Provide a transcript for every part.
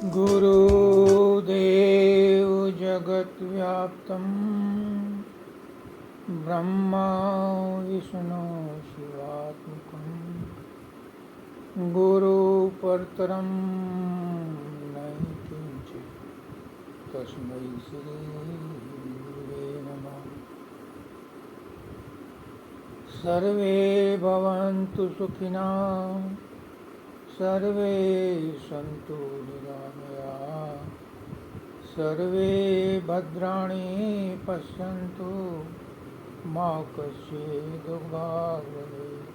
गुरुदेव जगद्व्याप्तं ब्रह्मा विष्णु शिवात्मकं गुरुपरतरं नहि किञ्चित् तस्मै श्री गुरुवे नमः। सर्वे भवन्तु सुखिनः, सर्वे सन्तु निरामयाः, सर्वे भद्राणि पश्यन्तु मा कश्चित् दुर्भाग् भवेत्।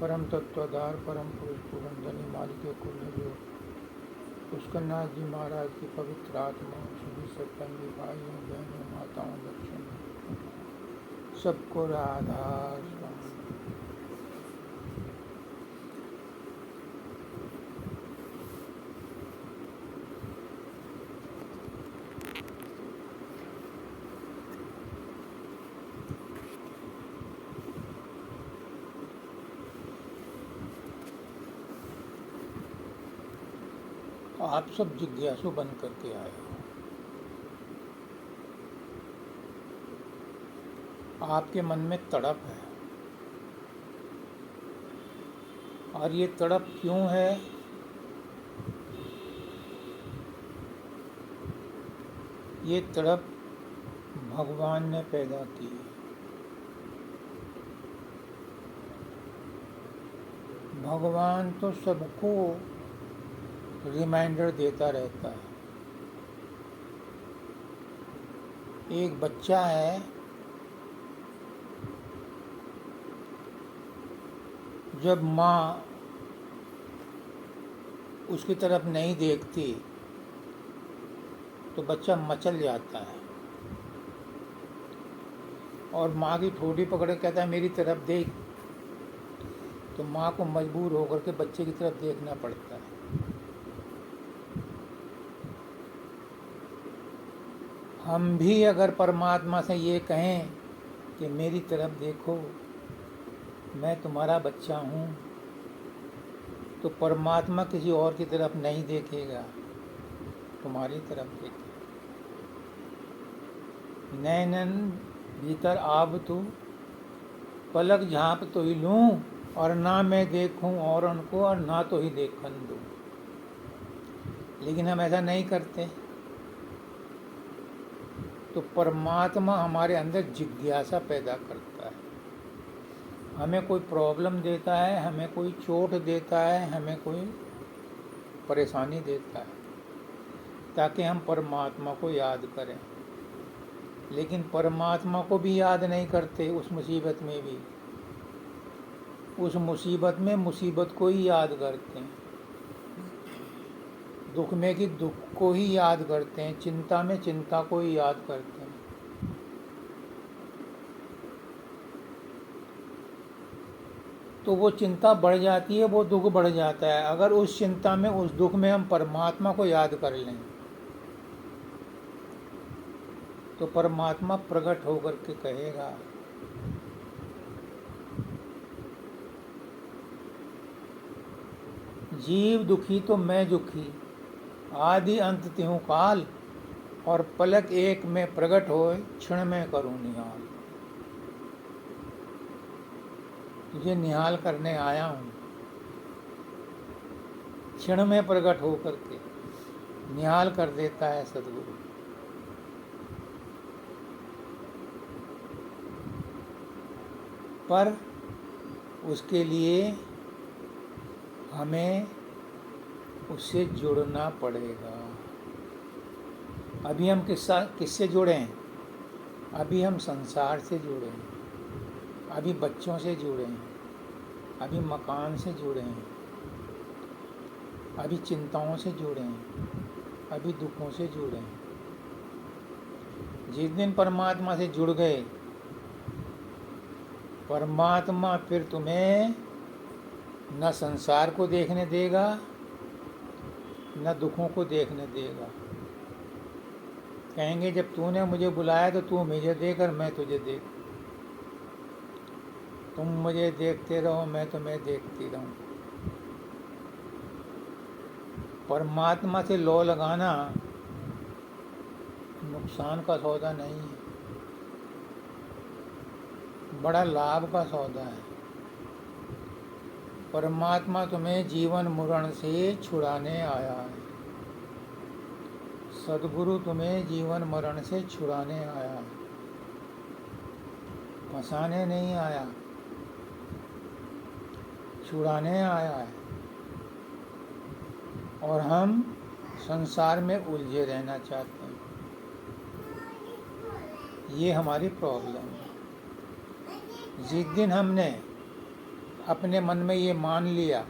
परम तत्वधार परम पुरुष पुरंदनी मालिके कुल जो पुष्करनाथ जी महाराज की पवित्र आत्मा सभी सत्संगी भाइयों बहनों माताओं बच्चों सबको राधा स्वामी। आप सब जिज्ञासु बन करके आए हो। आपके मन में तड़प है, और ये तड़प क्यों है? ये तड़प भगवान ने पैदा की है। भगवान तो सबको रिमाइंडर देता रहता है। एक बच्चा है, जब माँ उसकी तरफ नहीं देखती तो बच्चा मचल जाता है और माँ की ठोड़ी पकड़ के कहता है मेरी तरफ देख, तो माँ को मजबूर होकर के बच्चे की तरफ देखना पड़ता है। हम भी अगर परमात्मा से ये कहें कि मेरी तरफ देखो, मैं तुम्हारा बच्चा हूँ, तो परमात्मा किसी और की तरफ नहीं देखेगा, तुम्हारी तरफ देखेगा। नैनन भीतर आब तू पलक झाँप तो ही लूँ, और ना मैं देखूँ और उनको और ना तो ही देखन दूँ। लेकिन हम ऐसा नहीं करते। तो परमात्मा हमारे अंदर जिज्ञासा पैदा करता है। हमें कोई प्रॉब्लम देता है, हमें कोई चोट देता है, हमें कोई परेशानी देता है, ताकि हम परमात्मा को याद करें। लेकिन परमात्मा को भी याद नहीं करते। उस मुसीबत में भी, उस मुसीबत में मुसीबत को ही याद करते हैं, दुख में कि दुख को ही याद करते हैं, चिंता में चिंता को ही याद करते हैं। तो वो चिंता बढ़ जाती है, वो दुख बढ़ जाता है। अगर उस चिंता में, उस दुख में हम परमात्मा को याद कर लें तो परमात्मा प्रकट होकर के कहेगा जीव दुखी तो मैं दुखी, आदि अंत त्यों काल, और पलक एक में प्रकट होए, क्षण में करूं निहाल। तुझे निहाल करने आया हूँ। क्षण में प्रकट होकर के निहाल कर देता है सदगुरु। पर उसके लिए हमें उससे जुड़ना पड़ेगा। अभी हम किससे जुड़े हैं? अभी हम संसार से जुड़े हैं, अभी बच्चों से जुड़े हैं, अभी मकान से जुड़े हैं, अभी चिंताओं से जुड़े हैं, अभी दुखों से जुड़े हैं। जिस दिन परमात्मा से जुड़ गए, परमात्मा फिर तुम्हें न संसार को देखने देगा, न दुखों को देखने देगा। कहेंगे जब तूने मुझे बुलाया तो तू मुझे देख और मैं तुझे देख। तुम मुझे देखते रहो, मैं तुम्हें देखती रहूं। परमात्मा से लौ लगाना नुकसान का सौदा नहीं है, बड़ा लाभ का सौदा है। परमात्मा तुम्हें जीवन मरण से छुड़ाने आया है। सद्गुरु तुम्हें जीवन मरण से छुड़ाने आया है, फंसाने नहीं आया, छुड़ाने आया है। और हम संसार में उलझे रहना चाहते हैं, ये हमारी प्रॉब्लम है। जिस दिन हमने अपने मन में ये मान लिया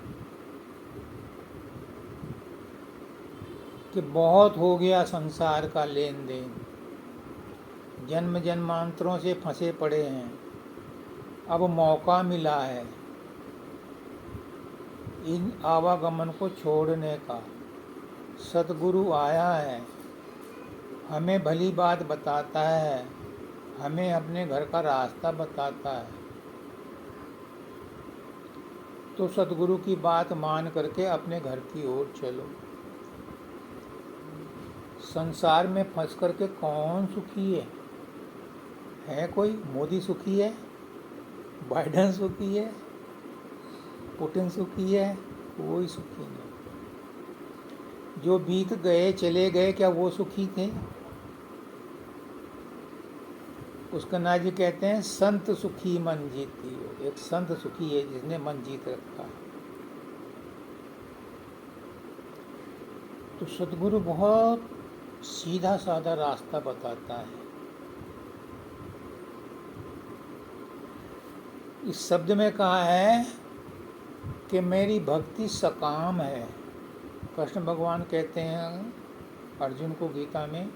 कि बहुत हो गया संसार का लेन देन, जन्म जन्मांतरों से फंसे पड़े हैं, अब मौका मिला है इन आवागमन को छोड़ने का। सतगुरु आया है, हमें भली बात बताता है, हमें अपने घर का रास्ता बताता है। तो सतगुरु की बात मान करके अपने घर की ओर चलो। संसार में फंस करके कौन सुखी है? कोई? मोदी सुखी है, बाइडेन सुखी है, पुतिन सुखी है? कोई सुखी नहीं। जो बीत गए चले गए, क्या वो सुखी थे? उसका ना जी कहते हैं संत सुखी मन जीती हो। एक संत सुखी है जिसने मन जीत रखा है। तो सतगुरु बहुत सीधा साधा रास्ता बताता है। इस शब्द में कहा है कि मेरी भक्ति सकाम है। कृष्ण भगवान कहते हैं अर्जुन को गीता में,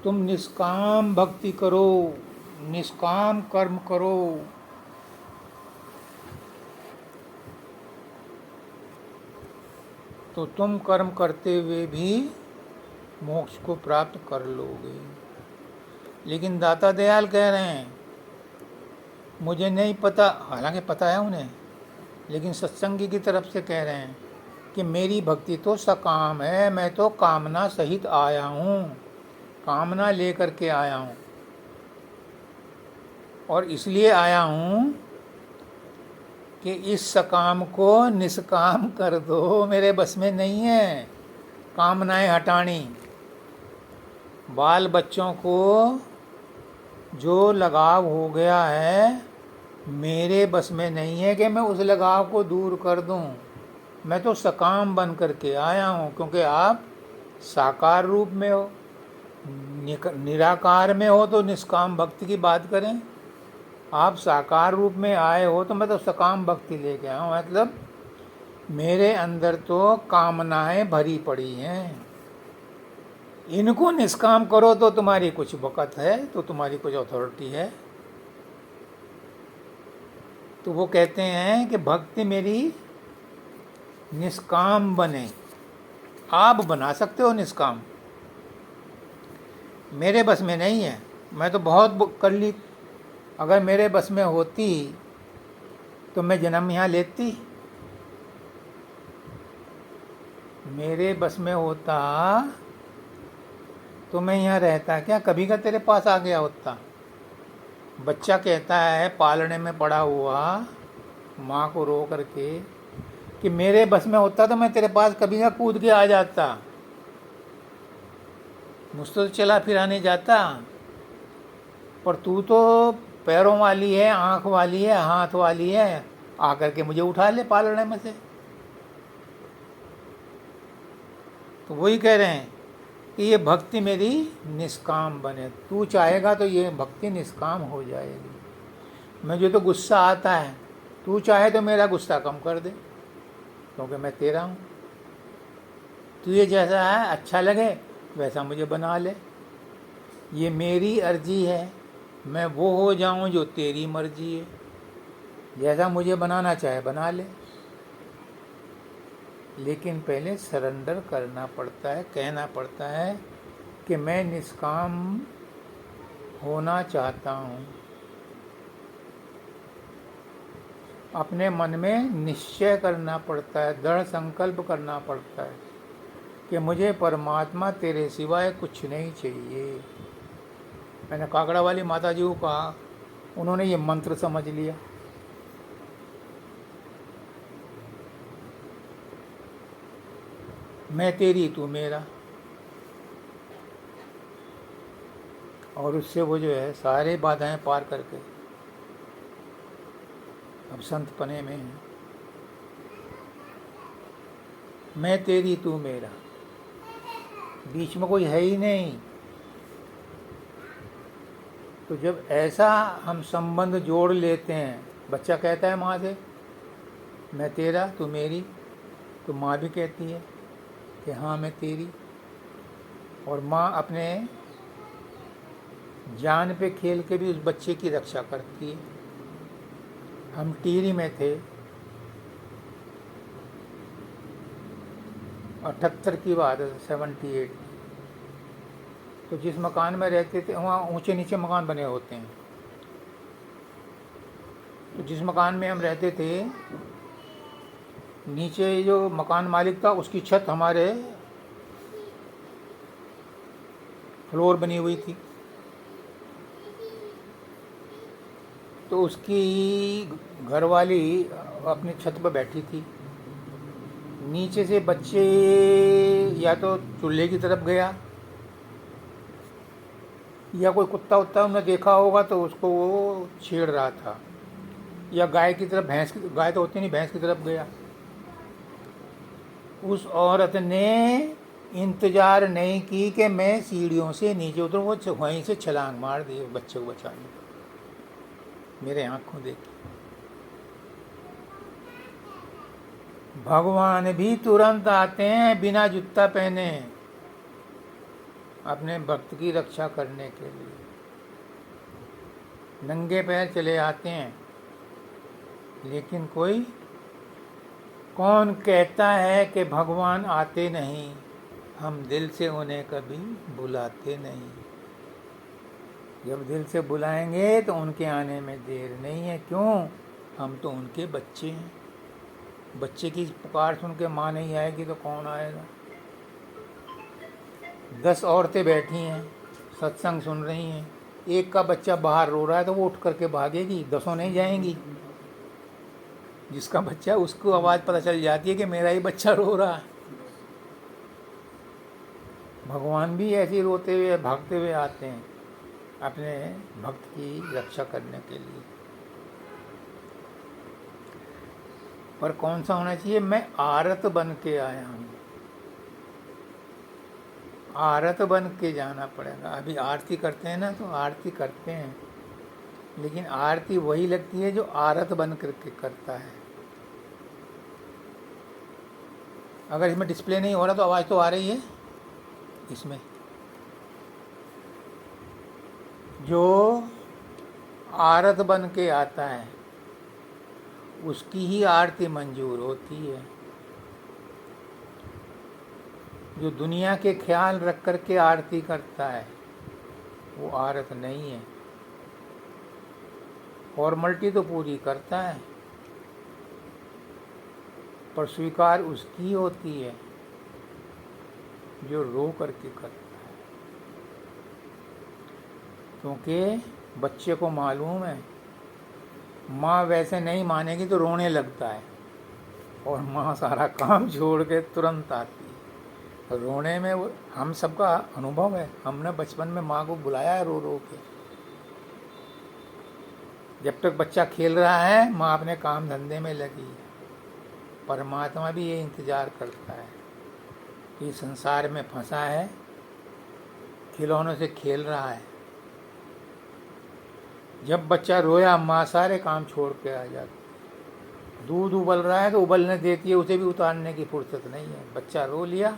तुम निष्काम भक्ति करो, निष्काम कर्म करो। तो तुम कर्म करते हुए भी मोक्ष को प्राप्त कर लोगे। लेकिन दाता दयाल कह रहे हैं मुझे नहीं पता, हालांकि पता है उन्हें, लेकिन सत्संगी की तरफ से कह रहे हैं कि मेरी भक्ति तो सकाम है, मैं तो कामना सहित आया हूँ, कामना लेकर के आया हूँ। और इसलिए आया हूँ कि इस सकाम को निष्काम कर दो। मेरे बस में नहीं है कामनाएं हटानी। बाल बच्चों को जो लगाव हो गया है, मेरे बस में नहीं है कि मैं उस लगाव को दूर कर दूं। मैं तो सकाम बन करके आया हूँ, क्योंकि आप साकार रूप में हो, निराकार में हो तो निष्काम भक्ति की बात करें। आप साकार रूप में आए हो तो मैं तो सकाम भक्ति लेके आया हूँ। मतलब मेरे अंदर तो कामनाएं भरी पड़ी हैं, इनको निष्काम करो तो तुम्हारी कुछ वक़्त है, तो तुम्हारी कुछ अथॉरिटी है। तो वो कहते हैं कि भक्ति मेरी निष्काम बने। आप बना सकते हो निष्काम, मेरे बस में नहीं है। मैं तो बहुत कर ली, अगर मेरे बस में होती तो मैं जन्म यहाँ लेती। मेरे बस में होता तो मैं यहाँ रहता क्या? कभी का तेरे पास आ गया होता। बच्चा कहता है पालने में पड़ा हुआ माँ को रो करके कि मेरे बस में होता तो मैं तेरे पास कभी ना कूद के आ जाता, मुझसे तो चला फिरा नहीं जाता। पर तू तो पैरों वाली है, आँख वाली है, हाथ वाली है, आकर के मुझे उठा ले पालने में से। तो वही कह रहे हैं कि ये भक्ति मेरी निष्काम बने। तू चाहेगा तो ये भक्ति निष्काम हो जाएगी। मुझे तो गुस्सा आता है, तू चाहे तो मेरा गुस्सा कम कर दे, क्योंकि मैं तेरा हूँ। तुझे जैसा है अच्छा लगे वैसा मुझे बना ले। ये मेरी अर्जी है, मैं वो हो जाऊँ जो तेरी मर्जी है। जैसा मुझे बनाना चाहे बना ले, लेकिन पहले सरेंडर करना पड़ता है, कहना पड़ता है कि मैं निष्काम होना चाहता हूँ। अपने मन में निश्चय करना पड़ता है, दृढ़ संकल्प करना पड़ता है कि मुझे परमात्मा तेरे सिवाय कुछ नहीं चाहिए। मैंने काकड़ा वाली माता जी को कहा, उन्होंने ये मंत्र समझ लिया। मैं तेरी तू मेरा, और उससे वो जो है सारे बाधाएं पार करके अब संत पने में है। मैं तेरी तू मेरा, बीच में कोई है ही नहीं। तो जब ऐसा हम संबंध जोड़ लेते हैं, बच्चा कहता है माँ से मैं तेरा तू मेरी, तो माँ भी कहती है कि हाँ मैं तेरी, और माँ अपने जान पे खेल के भी उस बच्चे की रक्षा करती है। हम टिहरी में थे, 78 की बात है, 78। तो जिस मकान में रहते थे वहाँ ऊंचे नीचे मकान बने होते हैं। तो जिस मकान में हम रहते थे, नीचे जो मकान मालिक था उसकी छत हमारे फ्लोर बनी हुई थी। तो उसकी घरवाली अपनी छत पर बैठी थी। नीचे से बच्चे या तो चूल्हे की तरफ गया, या कोई कुत्ता उत्ता उन्होंने देखा होगा तो उसको वो छेड़ रहा था, या गाय की तरफ, गाय तो होती नहीं, भैंस की तरफ गया। उस औरत ने इंतजार नहीं की कि मैं सीढ़ियों से नीचे उतरूं, वो वहीं से छलांग मार दी बच्चे को बचाने, मेरे आंखों देखी। भगवान भी तुरंत आते हैं बिना जूता पहने अपने भक्त की रक्षा करने के लिए, नंगे पैर चले आते हैं। लेकिन कौन कहता है कि भगवान आते नहीं? हम दिल से उन्हें कभी बुलाते नहीं। जब दिल से बुलाएंगे तो उनके आने में देर नहीं है। क्यों? हम तो उनके बच्चे हैं। बच्चे की पुकार सुन के माँ नहीं आएगी तो कौन आएगा? 10 औरतें बैठी हैं, सत्संग सुन रही हैं, एक का बच्चा बाहर रो रहा है तो वो उठ करके भागेगी, 10 नहीं जाएंगी। जिसका बच्चा, उसको आवाज़ पता चल जाती है कि मेरा ही बच्चा रो रहा है। भगवान भी ऐसे ही रोते हुए भागते हुए आते हैं अपने भक्त की रक्षा करने के लिए। पर कौन सा होना चाहिए? मैं आरत बन के आया हूँ। आरत बन के जाना पड़ेगा। अभी आरती करते हैं ना, तो आरती करते हैं, लेकिन आरती वही लगती है जो आरत बन करके करता है। अगर इसमें डिस्प्ले नहीं हो रहा तो आवाज़ तो आ रही है इसमें। जो आरत बन के आता है उसकी ही आरती मंजूर होती है। जो दुनिया के ख्याल रख कर के आरती करता है वो आरत नहीं है। फॉर्मलिटी तो पूरी करता है, पर स्वीकार उसकी होती है जो रो करके करता है। क्योंकि बच्चे को मालूम है माँ वैसे नहीं मानेगी तो रोने लगता है, और माँ सारा काम छोड़ के तुरंत आती है। रोने में वो हम सबका अनुभव है। हमने बचपन में माँ को बुलाया है रो रो के। जब तक बच्चा खेल रहा है माँ अपने काम धंधे में लगी है। परमात्मा भी ये इंतज़ार करता है कि संसार में फंसा है, खिलौनों से खेल रहा है। जब बच्चा रोया माँ सारे काम छोड़ के आ जाती। दूध उबल रहा है तो उबलने देती है, उसे भी उतारने की फुर्सत नहीं है। बच्चा रो लिया,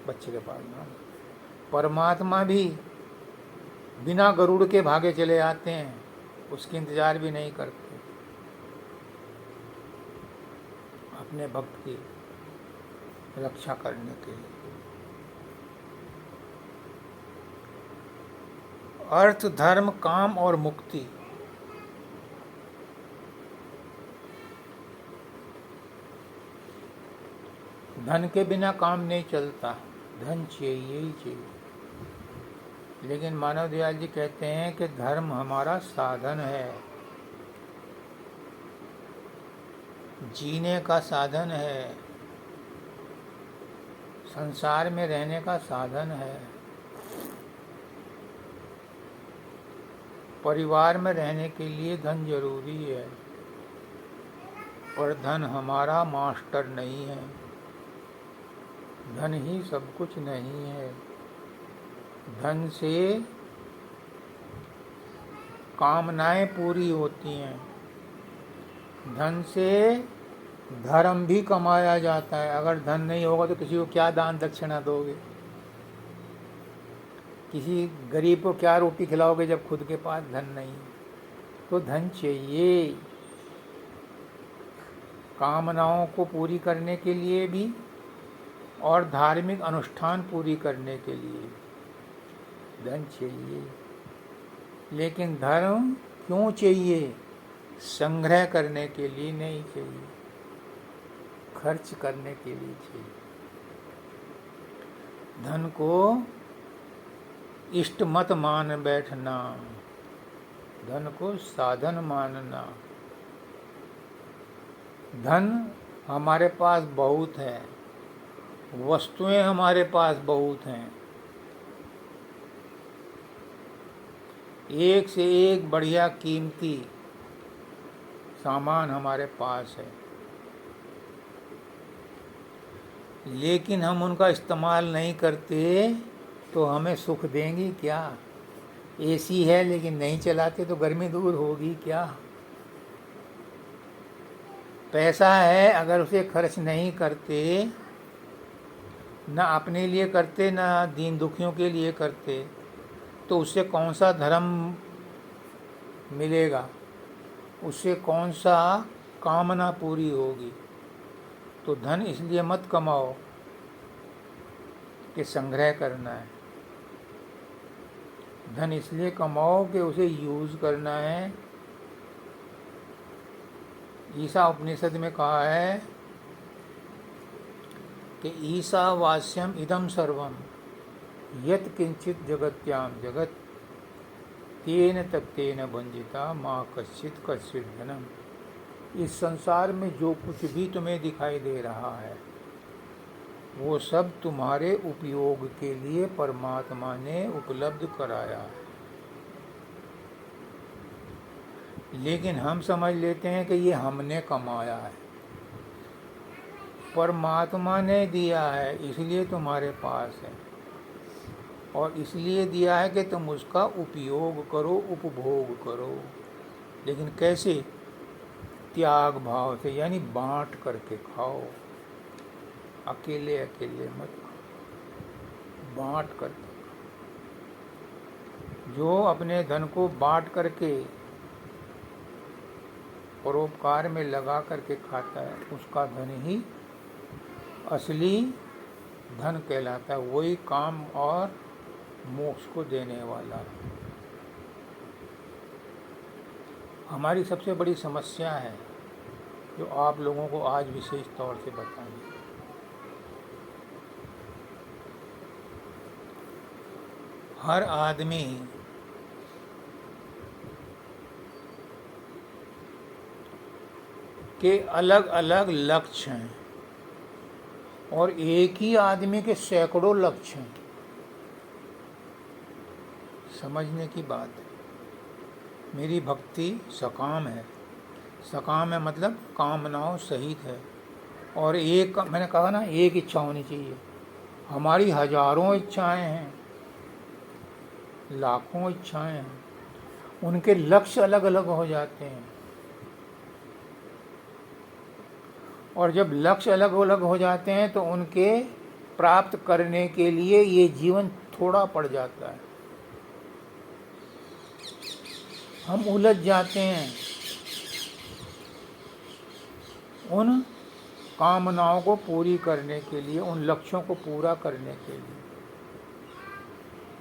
बच्चे के पास ना। परमात्मा भी बिना गरुड़ के भागे चले आते हैं, उसकी इंतज़ार भी नहीं करते अपने भक्त की रक्षा करने के लिए। अर्थ, धर्म, काम और मुक्ति, धन के बिना काम नहीं चलता, धन चाहिए ही चाहिए। लेकिन मानव दयाल जी कहते हैं कि धर्म हमारा साधन है, जीने का साधन है, संसार में रहने का साधन है, परिवार में रहने के लिए धन जरूरी है। पर धन हमारा मास्टर नहीं है, धन ही सब कुछ नहीं है। धन से कामनाएं पूरी होती हैं, धन से धर्म भी कमाया जाता है। अगर धन नहीं होगा तो किसी को क्या दान दक्षिणा दोगे, किसी गरीब को क्या रोटी खिलाओगे जब खुद के पास धन नहीं। तो धन चाहिए कामनाओं को पूरी करने के लिए भी और धार्मिक अनुष्ठान पूरी करने के लिए धन चाहिए। लेकिन धर्म क्यों चाहिए? संग्रह करने के लिए नहीं चाहिए, खर्च करने के लिए चाहिए। धन को इष्ट मत मान बैठना, धन को साधन मानना। धन हमारे पास बहुत है, वस्तुएं हमारे पास बहुत हैं, एक से एक बढ़िया कीमती सामान हमारे पास है, लेकिन हम उनका इस्तेमाल नहीं करते तो हमें सुख देंगी क्या? एसी है लेकिन नहीं चलाते तो गर्मी दूर होगी क्या? पैसा है, अगर उसे खर्च नहीं करते, ना अपने लिए करते ना दीन दुखियों के लिए करते, तो उससे कौन सा धर्म मिलेगा, उससे कौन सा कामना पूरी होगी? तो धन इसलिए मत कमाओ कि संग्रह करना है, धन इसलिए कमाओ कि उसे यूज़ करना है। ईसा उपनिषद में कहा है कि ईशावास्यम इदम सर्वम यत् किंचित जगत्याम जगत तेन तत्तेन भंजिता माँ कश्चित कश्चित धनम। इस संसार में जो कुछ भी तुम्हें दिखाई दे रहा है वो सब तुम्हारे उपयोग के लिए परमात्मा ने उपलब्ध कराया है। लेकिन हम समझ लेते हैं कि ये हमने कमाया है, परमात्मा ने दिया है इसलिए तुम्हारे पास है, और इसलिए दिया है कि तुम उसका उपयोग करो, उपभोग करो। लेकिन कैसे? त्याग भाव से, यानी बांट करके खाओ, अकेले अकेले मत खाओ, बांट करके। जो अपने धन को बांट करके परोपकार में लगा करके खाता है उसका धन ही असली धन कहलाता है, वही काम और मोक्ष को देने वाला है। हमारी सबसे बड़ी समस्या है जो आप लोगों को आज विशेष तौर से बताएंगे। हर आदमी के अलग अलग लक्ष्य हैं और एक ही आदमी के सैकड़ों लक्ष्य हैं। समझने की बात है। मेरी भक्ति सकाम है, सकाम है मतलब कामनाओं सहित है, और एक, मैंने कहा ना, एक इच्छा होनी चाहिए। हमारी हजारों इच्छाएं हैं, लाखों इच्छाएं हैं, उनके लक्ष्य अलग अलग हो जाते हैं, और जब लक्ष्य अलग अलग हो जाते हैं तो उनके प्राप्त करने के लिए ये जीवन थोड़ा पड़ जाता है। हम उलझ जाते हैं उन कामनाओं को पूरी करने के लिए, उन लक्ष्यों को पूरा करने के लिए।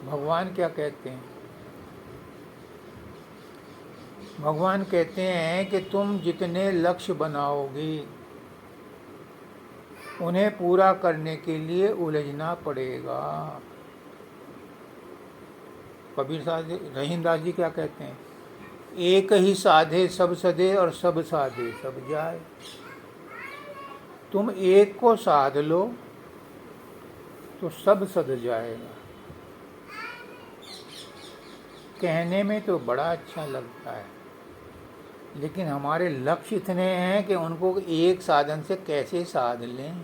भगवान क्या कहते हैं? भगवान कहते हैं कि तुम जितने लक्ष्य बनाओगे उन्हें पूरा करने के लिए उलझना पड़ेगा। कबीर साहब रहीमदास जी क्या कहते हैं? एक ही साधे सब सधे और सब साधे सब जाए। तुम एक को साध लो तो सब सध जाएगा। कहने में तो बड़ा अच्छा लगता है, लेकिन हमारे लक्ष्य इतने हैं कि उनको एक साधन से कैसे साध लें।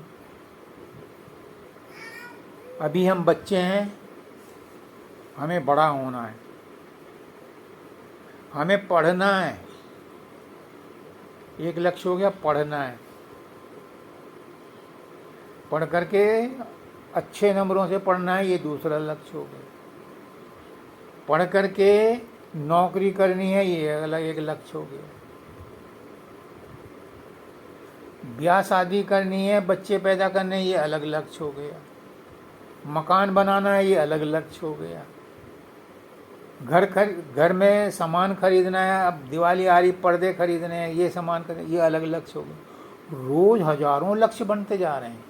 अभी हम बच्चे हैं, हमें बड़ा होना है, हमें पढ़ना है। एक लक्ष्य हो गया पढ़ना है, पढ़ करके अच्छे नंबरों से पढ़ना है, ये दूसरा लक्ष्य हो गया। पढ़ करके नौकरी करनी है, ये अलग एक लक्ष्य हो गया। ब्याह शादी करनी है, बच्चे पैदा करने, ये अलग लक्ष्य हो गया। मकान बनाना है, ये अलग लक्ष्य हो गया। घर में सामान खरीदना है, अब दिवाली आ रही, पर्दे खरीदने हैं, ये सामान खरीदना, ये अलग लक्ष्य हो गया। रोज हजारों लक्ष्य बनते जा रहे हैं,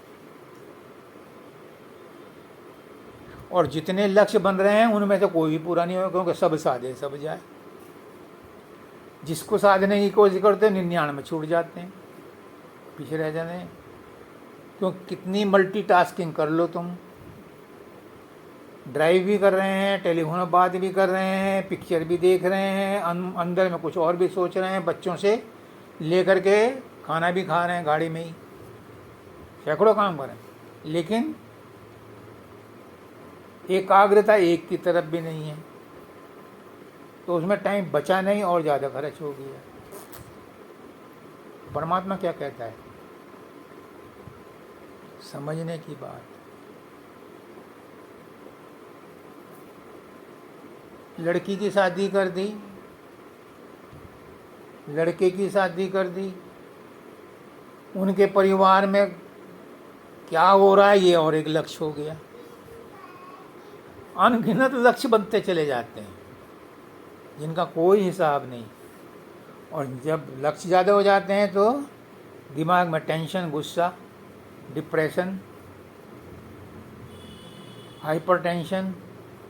और जितने लक्ष्य बन रहे हैं उनमें से कोई भी पूरा नहीं होगा, क्योंकि सब साधे सब जाए। जिसको साधने की कोशिश करते हैं 99 में छूट जाते हैं, पीछे रह जाते हैं। क्यों? कितनी मल्टीटास्किंग कर लो तुम, ड्राइव भी कर रहे हैं, टेलीफोन पर बात भी कर रहे हैं, पिक्चर भी देख रहे हैं, अंदर में कुछ और भी सोच रहे हैं, बच्चों से लेकर के खाना भी खा रहे हैं गाड़ी में ही, सैकड़ों काम कर रहे हैं, लेकिन एकाग्रता एक की तरफ भी नहीं है, तो उसमें टाइम बचा नहीं और ज़्यादा खर्च हो गया। परमात्मा क्या कहता है? समझने की बात। लड़की की शादी कर दी, लड़के की शादी कर दी, उनके परिवार में क्या हो रहा है, ये और एक लक्ष्य हो गया। अनगिनत लक्ष्य बनते चले जाते हैं, जिनका कोई हिसाब नहीं। और जब लक्ष्य ज़्यादा हो जाते हैं तो दिमाग में टेंशन, गुस्सा, depression, hypertension,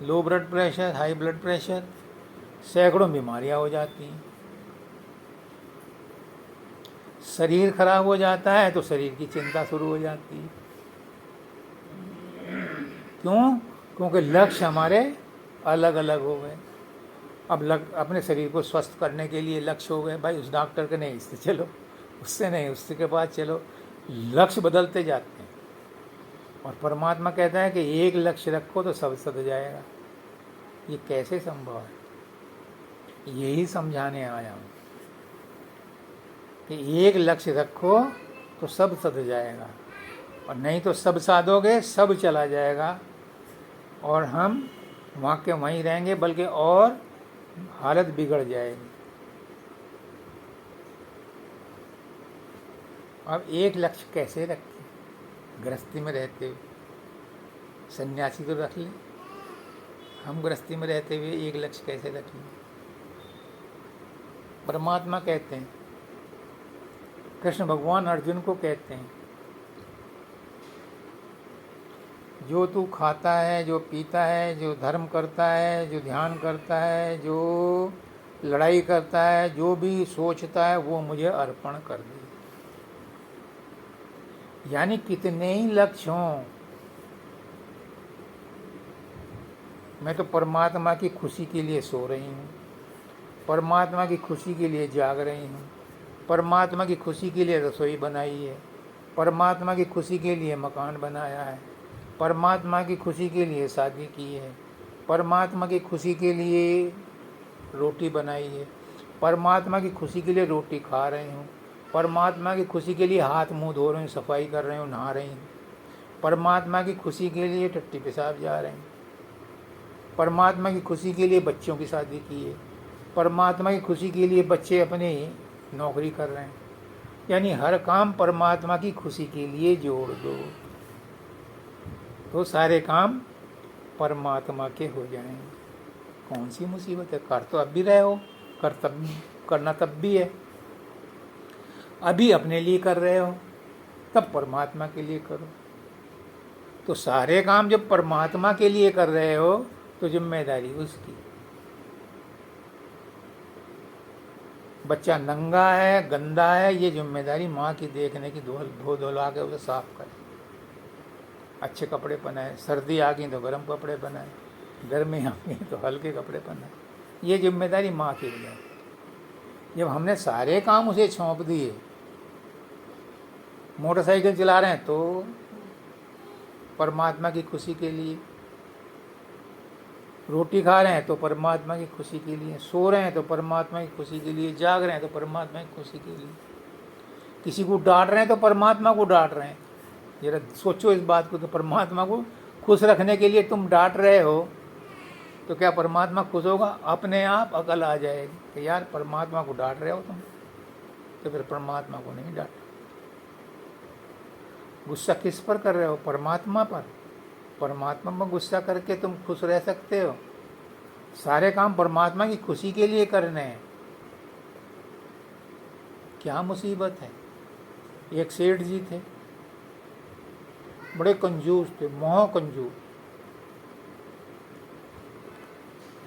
low blood pressure, high blood pressure, सैकड़ों बीमारियां हो जाती हैं। शरीर खराब हो जाता है तो शरीर की चिंता शुरू हो जाती है। क्यों? क्योंकि लक्ष्य हमारे अलग अलग हो गए। अब अपने शरीर को स्वस्थ करने के लिए लक्ष्य हो गए, भाई उस डॉक्टर के नहीं, इससे चलो, उससे नहीं, उससे के बाद चलो। लक्ष्य बदलते जाते हैं। और परमात्मा कहता है कि एक लक्ष्य रखो तो सब सध जाएगा। ये कैसे संभव है? यही समझाने आया हूँ कि एक लक्ष्य रखो तो सब सध जाएगा, और नहीं तो सब साधोगे सब चला जाएगा, और हम वहाँ के वहीं रहेंगे, बल्कि और हालत बिगड़ जाएगी। अब एक लक्ष्य कैसे रखें? गृहस्थी में रहते हुए, सन्यासी तो रख ले, हम गृहस्थी में रहते हुए एक लक्ष्य कैसे रख लें? परमात्मा कहते हैं, कृष्ण भगवान अर्जुन को कहते हैं, जो तू खाता है, जो पीता है, जो धर्म करता है, जो ध्यान करता है, जो लड़ाई करता है, जो भी सोचता है, वो मुझे अर्पण कर दे। यानी कितने ही लक्ष्य हों, मैं तो परमात्मा की खुशी के लिए सो रही हूँ, परमात्मा की खुशी के लिए जाग रही हूँ, परमात्मा की खुशी के लिए रसोई बनाई है, परमात्मा की खुशी के लिए मकान बनाया है, परमात्मा की खुशी के लिए शादी की है, परमात्मा की खुशी के लिए रोटी बनाई है, परमात्मा की खुशी के लिए रोटी खा रही हूँ, परमात्मा की खुशी के लिए हाथ मुंह धो रही हूँ, सफाई कर रही हूँ, नहा रही हूँ, परमात्मा की खुशी के लिए टट्टी पेशाब जा रहे हैं, परमात्मा की खुशी के लिए बच्चों की शादी की है, परमात्मा की खुशी के लिए बच्चे अपनी नौकरी कर रहे हैं। यानी हर काम परमात्मा की खुशी के लिए जोड़ दो तो सारे काम परमात्मा के हो जाएंगे। कौन सी मुसीबत है? कर तो अब भी रहे हो, करना तब भी है। अभी अपने लिए कर रहे हो, तब परमात्मा के लिए करो। तो सारे काम जब परमात्मा के लिए कर रहे हो तो जिम्मेदारी उसकी। बच्चा नंगा है, गंदा है, ये जिम्मेदारी माँ की देखने की, धो धुला के उसे साफ करे, अच्छे कपड़े पहनाए, सर्दी आ गई तो गर्म कपड़े पहनाए, गर्मी आ गई तो हल्के कपड़े पहनाए, ये जिम्मेदारी माँ की है। जब हमने सारे काम उसे सौंप दिए, मोटरसाइकिल चला रहे हैं तो परमात्मा की खुशी के लिए, रोटी खा रहे हैं तो परमात्मा की खुशी के लिए, सो रहे हैं तो परमात्मा की खुशी के लिए, जाग रहे हैं तो परमात्मा की खुशी के लिए, किसी को डांट रहे हैं तो परमात्मा को डांट रहे हैं। जरा सोचो इस बात को, तो परमात्मा को खुश रखने के लिए तुम डांट रहे हो तो क्या परमात्मा खुश होगा? अपने आप अकल आ जाएगी कि यार परमात्मा को डांट रहे हो तुम, तो फिर परमात्मा को नहीं डांट। गुस्सा किस पर कर रहे हो? परमात्मा पर। परमात्मा पर गुस्सा करके तुम खुश रह सकते हो? सारे काम परमात्मा की खुशी के लिए करने हैं। क्या मुसीबत है। एक सेठ जी थे, बड़े कंजूस थे, मोह कंजूस।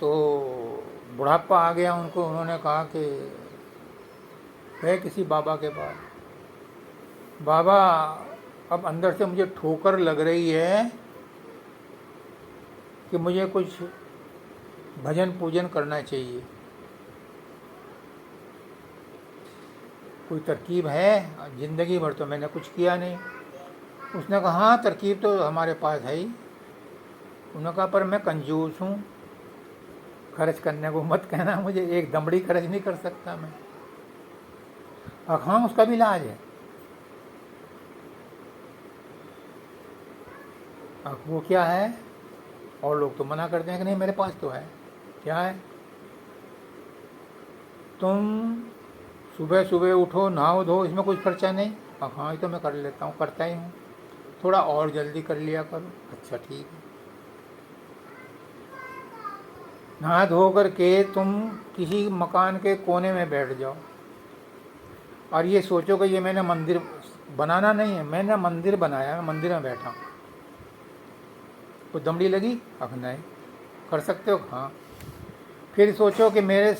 तो बुढ़ापा आ गया उनको, उन्होंने कहा कि गए किसी बाबा के पास, बाबा अब अंदर से मुझे ठोकर लग रही है कि मुझे कुछ भजन पूजन करना चाहिए, कोई तरकीब है? जिंदगी भर तो मैंने कुछ किया नहीं। उसने कहा हाँ तरकीब तो हमारे पास है ही। उन्होंने कहा पर मैं कंजूस हूँ, खर्च करने को मत कहना मुझे, एक दमड़ी खर्च नहीं कर सकता मैं। हाँ उसका भी इलाज है। वो क्या है? और लोग तो मना करते हैं कि नहीं मेरे पास तो है। क्या है? तुम सुबह सुबह उठो, नहाओ धो, इसमें कुछ खर्चा नहीं। हाँ ये तो मैं कर लेता हूँ, करता ही हूँ, थोड़ा और जल्दी कर लिया करो। अच्छा ठीक है। नहा धो करके तुम किसी मकान के कोने में बैठ जाओ और ये सोचो कि ये मैंने मंदिर बनाना नहीं है, मैंने मंदिर बनाया, मंदिर में बैठा हूँ। कोई दमड़ी लगी? अब नहीं। कर सकते हो? हाँ। फिर सोचो कि मेरे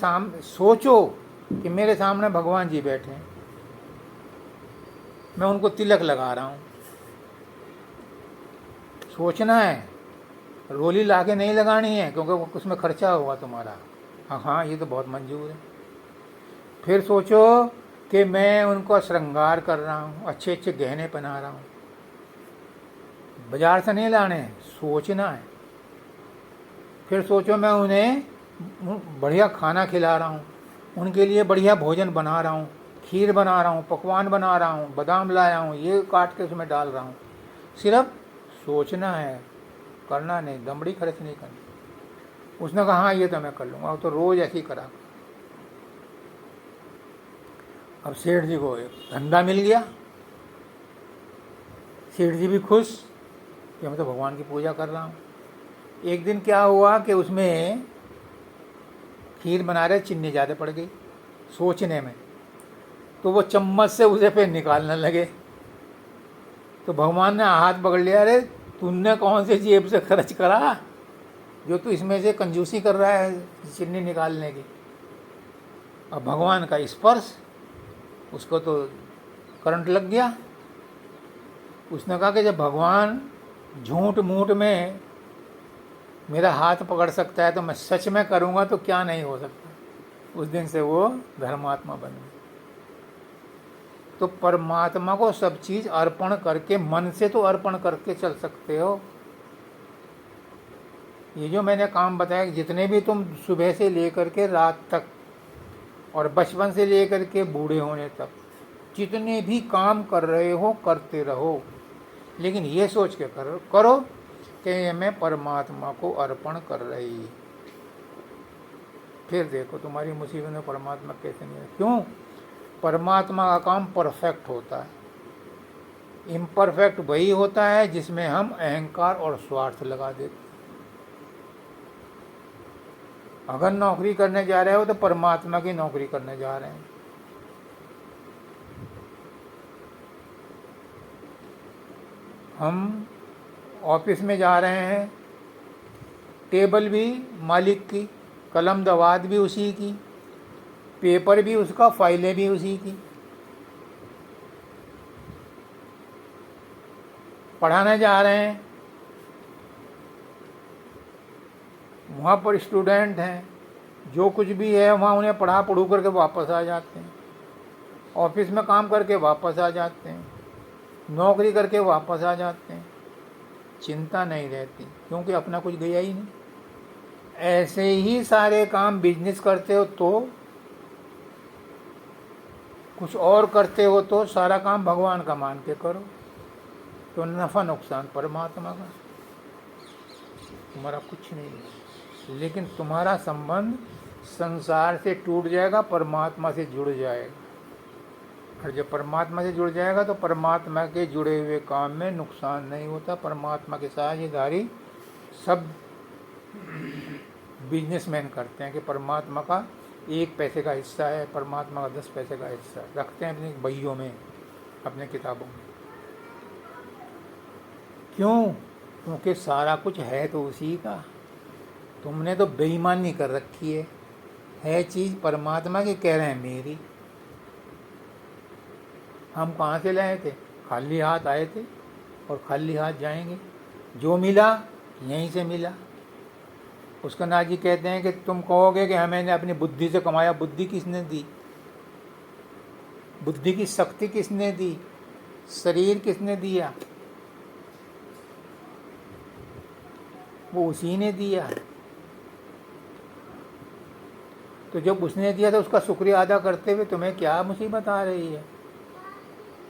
सामने भगवान जी बैठे हैं, मैं उनको तिलक लगा रहा हूँ। सोचना है, रोली लाके नहीं लगानी है क्योंकि उसमें खर्चा होगा तुम्हारा। हाँ ये तो बहुत मंजूर है। फिर सोचो कि मैं उनको श्रृंगार कर रहा हूँ, अच्छे अच्छे गहने पहना रहा हूँ। बाजार से नहीं लाने हैं, सोचना है। फिर सोचो मैं उन्हें बढ़िया खाना खिला रहा हूँ, उनके लिए बढ़िया भोजन बना रहा हूँ, खीर बना रहा हूँ, पकवान बना रहा हूँ, बादाम लाया हूँ, ये काट के उसमें डाल रहा हूँ। सिर्फ सोचना है, करना नहीं, दमड़ी खर्च नहीं करनी। उसने कहा हाँ ये तो मैं कर लूँगा, तो रोज़ ऐसे ही करा। अब सेठ जी को एक धंधा मिल गया, सेठ जी भी खुश कि मैं तो भगवान की पूजा कर रहा हूँ। एक दिन क्या हुआ कि उसमें खीर बना रहे, चीनी ज़्यादा पड़ गई सोचने में, तो वो चम्मच से उसे फिर निकालने लगे। तो भगवान ने हाथ पकड़ लिया, अरे तूने कौन से जेब से खर्च करा जो तू इसमें से कंजूसी कर रहा है चीनी निकालने की। अब भगवान का स्पर्श, उसको तो करंट लग गया। उसने कहा कि जब भगवान झूठ मूठ में मेरा हाथ पकड़ सकता है तो मैं सच में करूँगा तो क्या नहीं हो सकता। उस दिन से वो धर्मात्मा बन गए। तो परमात्मा को सब चीज़ अर्पण करके, मन से तो अर्पण करके चल सकते हो। ये जो मैंने काम बताया, जितने भी तुम सुबह से लेकर के रात तक और बचपन से लेकर के बूढ़े होने तक जितने भी काम कर रहे हो करते रहो, लेकिन ये सोच के करो कि मैं परमात्मा को अर्पण कर रही। फिर देखो तुम्हारी मुसीबत में परमात्मा कैसे नहीं है। क्यों? परमात्मा का काम परफेक्ट होता है, इम्परफेक्ट वही होता है जिसमें हम अहंकार और स्वार्थ लगा देते। अगर नौकरी करने जा रहे हो तो परमात्मा की नौकरी करने जा रहे हैं। हम ऑफिस में जा रहे हैं, टेबल भी मालिक की, कलम दवात भी उसी की, पेपर भी उसका, फाइलें भी उसी की। पढ़ाने जा रहे हैं, वहाँ पर स्टूडेंट हैं, जो कुछ भी है वहाँ उन्हें पढ़ू करके वापस आ जाते हैं। ऑफिस में काम करके वापस आ जाते हैं, नौकरी करके वापस आ जाते हैं, चिंता नहीं रहती क्योंकि अपना कुछ गया ही नहीं। ऐसे ही सारे काम बिजनेस करते हो तो, कुछ और करते हो तो सारा काम भगवान का मान के करो, तो नफ़ा नुकसान परमात्मा का, तुम्हारा कुछ नहीं है। लेकिन तुम्हारा संबंध संसार से टूट जाएगा, परमात्मा से जुड़ जाएगा। और जब परमात्मा से जुड़ जाएगा तो परमात्मा के जुड़े हुए काम में नुकसान नहीं होता। परमात्मा के साझेदारी सब बिजनेसमैन करते हैं कि परमात्मा का 1 पैसे का हिस्सा है, परमात्मा का 10 पैसे का हिस्सा रखते हैं अपनी बहियों में, अपने किताबों में। क्यों? क्योंकि सारा कुछ है तो उसी का। तुमने तो बेईमानी कर रखी है चीज़ परमात्मा की, कह रहे हैं मेरी। हम कहाँ से लाए थे? खाली हाथ आए थे और खाली हाथ जाएंगे। जो मिला यहीं से मिला। उसका नाजी कहते हैं कि तुम कहोगे कि हमें अपनी बुद्धि से कमाया। बुद्धि किसने दी? बुद्धि की शक्ति किसने दी? शरीर किसने दिया? वो उसी ने दिया। तो जब उसने दिया तो उसका शुक्रिया अदा करते हुए तुम्हें क्या मुसीबत आ रही है?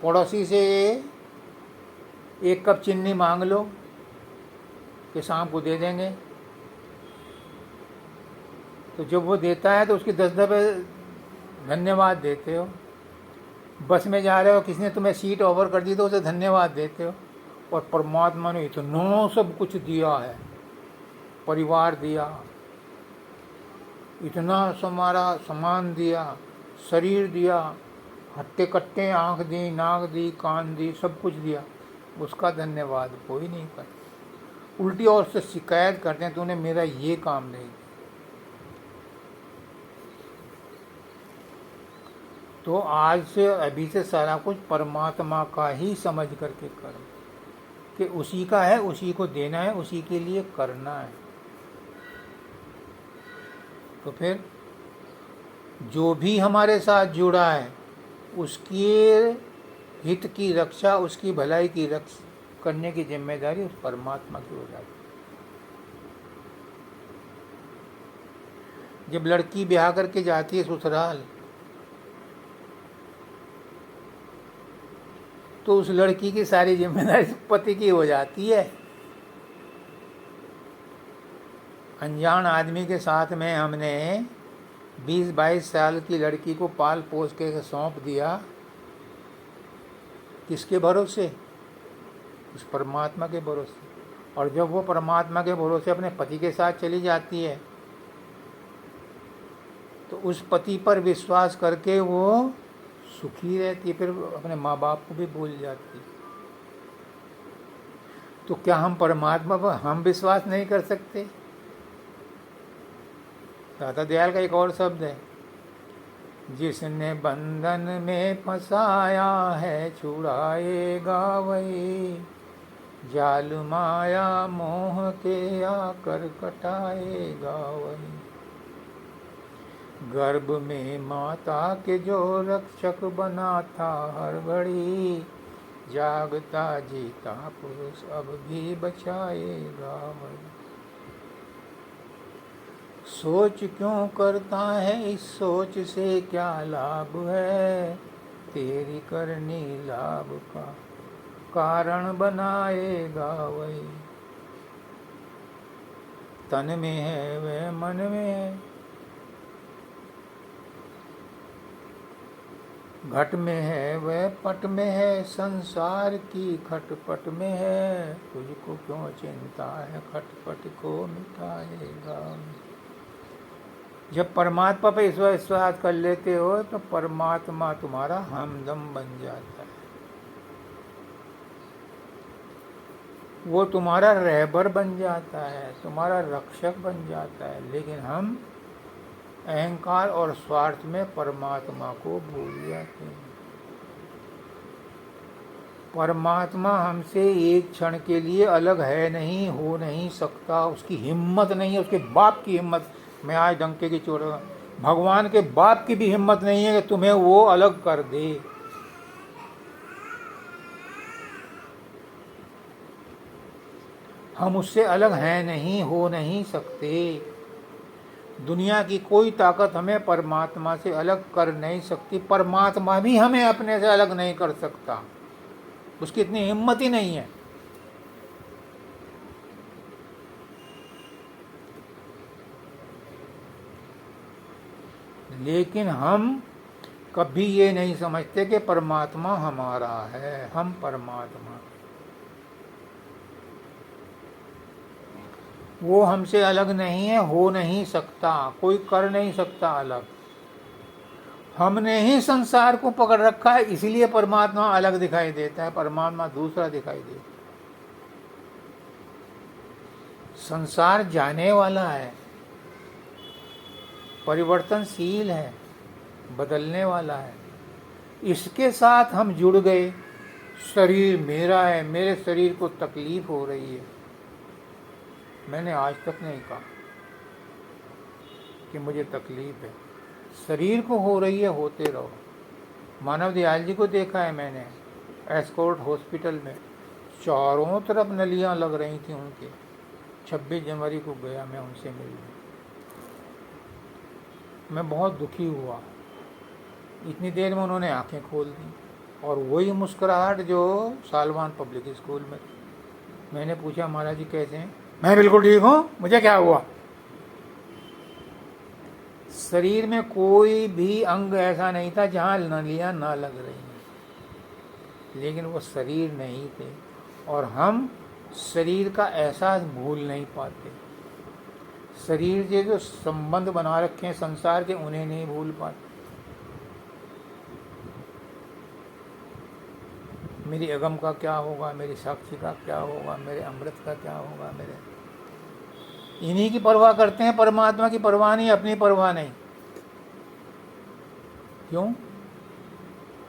पड़ोसी से 1 कप चीनी मांग लो कि शाम को दे देंगे, तो जब वो देता है तो उसकी 10 दफ़े धन्यवाद देते हो। बस में जा रहे हो, किसी ने तुम्हें सीट ओवर कर दी तो उसे धन्यवाद देते हो। और परमात्मा ने इतना सब कुछ दिया है, परिवार दिया, इतना हमारा सामान दिया, शरीर दिया, हट्टे कट्टे आँख दी, नाक दी, कान दी, सब कुछ दिया, उसका धन्यवाद कोई नहीं करता। उल्टी और से शिकायत करते हैं तूने मेरा ये काम नहीं किया। तो आज से, अभी से सारा कुछ परमात्मा का ही समझ करके करो कि उसी का है, उसी को देना है, उसी के लिए करना है। तो फिर जो भी हमारे साथ जुड़ा है उसके हित की रक्षा, उसकी भलाई की रक्षा करने की जिम्मेदारी उस परमात्मा की हो जाती है। जब लड़की ब्याह करके जाती है ससुराल, तो उस लड़की की सारी जिम्मेदारी पति की हो जाती है। अनजान आदमी के साथ में हमने 20-22 साल की लड़की को पाल पोस के सौंप दिया। किसके भरोसे? उस परमात्मा के भरोसे। और जब वो परमात्मा के भरोसे अपने पति के साथ चली जाती है तो उस पति पर विश्वास करके वो सुखी रहती है, फिर अपने माँ बाप को भी भूल जाती है। तो क्या हम परमात्मा पर हम विश्वास नहीं कर सकते? दाता दयाल का एक और शब्द है, जिसने बंधन में फंसाया है छुड़ाएगा वही, जाल माया मोह के आकर कटाएगा वही। गर्भ में माता के जो रक्षक बना था हर घड़ी, जागता जीता पुरुष अब भी बचाएगा वही। सोच क्यों करता है, इस सोच से क्या लाभ है, तेरी करनी लाभ का कारण बनाएगा वही। तन में है वह मन में है, घट में है वह पट में है, संसार की खटपट में है, तुझको क्यों चिंता है, खटपट को मिटाएगा। जब परमात्मा पे विश्वास कर लेते हो तो परमात्मा तुम्हारा हमदम बन जाता है। वो तुम्हारा रहबर बन जाता है, तुम्हारा रक्षक बन जाता है। लेकिन हम अहंकार और स्वार्थ में परमात्मा को भूल जाते हैं। परमात्मा हमसे एक क्षण के लिए अलग है नहीं, हो नहीं सकता, उसकी हिम्मत नहीं है, उसके बाप की हिम्मत, मैं आज डंके की चोट, भगवान के बाप की भी हिम्मत नहीं है कि तुम्हें वो अलग कर दे। हम उससे अलग हैं नहीं, हो नहीं सकते। दुनिया की कोई ताकत हमें परमात्मा से अलग कर नहीं सकती। परमात्मा भी हमें अपने से अलग नहीं कर सकता, उसकी इतनी हिम्मत ही नहीं है। लेकिन हम कभी ये नहीं समझते कि परमात्मा हमारा है, हम परमात्मा, वो हमसे अलग नहीं है, हो नहीं सकता, कोई कर नहीं सकता अलग। हमने ही संसार को पकड़ रखा है, इसलिए परमात्मा अलग दिखाई देता है, परमात्मा दूसरा दिखाई देता है। संसार जाने वाला है, परिवर्तनशील है, बदलने वाला है। इसके साथ हम जुड़ गए। शरीर मेरा है, मेरे शरीर को तकलीफ हो रही है, मैंने आज तक नहीं कहा कि मुझे तकलीफ है। शरीर को हो रही है, होते रहो। मानव दयाल जी को देखा है मैंने एस्कॉर्ट हॉस्पिटल में, चारों तरफ नलियां लग रही थी उनके। 26 जनवरी को गया मैं उनसे मिलने, मैं बहुत दुखी हुआ। इतनी देर में उन्होंने आंखें खोल दी, और वही मुस्कुराहट जो सालवान पब्लिक स्कूल में। मैंने पूछा महाराज जी कैसे हैं? मैं बिल्कुल ठीक हूँ, मुझे क्या हुआ? शरीर में कोई भी अंग ऐसा नहीं था जहाँ नलियाँ ना लग रही, लेकिन वो शरीर नहीं थे। और हम शरीर का एहसास भूल नहीं पाते। शरीर से जो संबंध बना रखे हैं संसार के, उन्हें नहीं भूल पाते। मेरी अगम का क्या होगा, मेरी साक्षी का क्या होगा, मेरे अमृत का क्या होगा, मेरे, इन्हीं की परवाह करते हैं, परमात्मा की परवाह नहीं, अपनी परवाह नहीं। क्यों?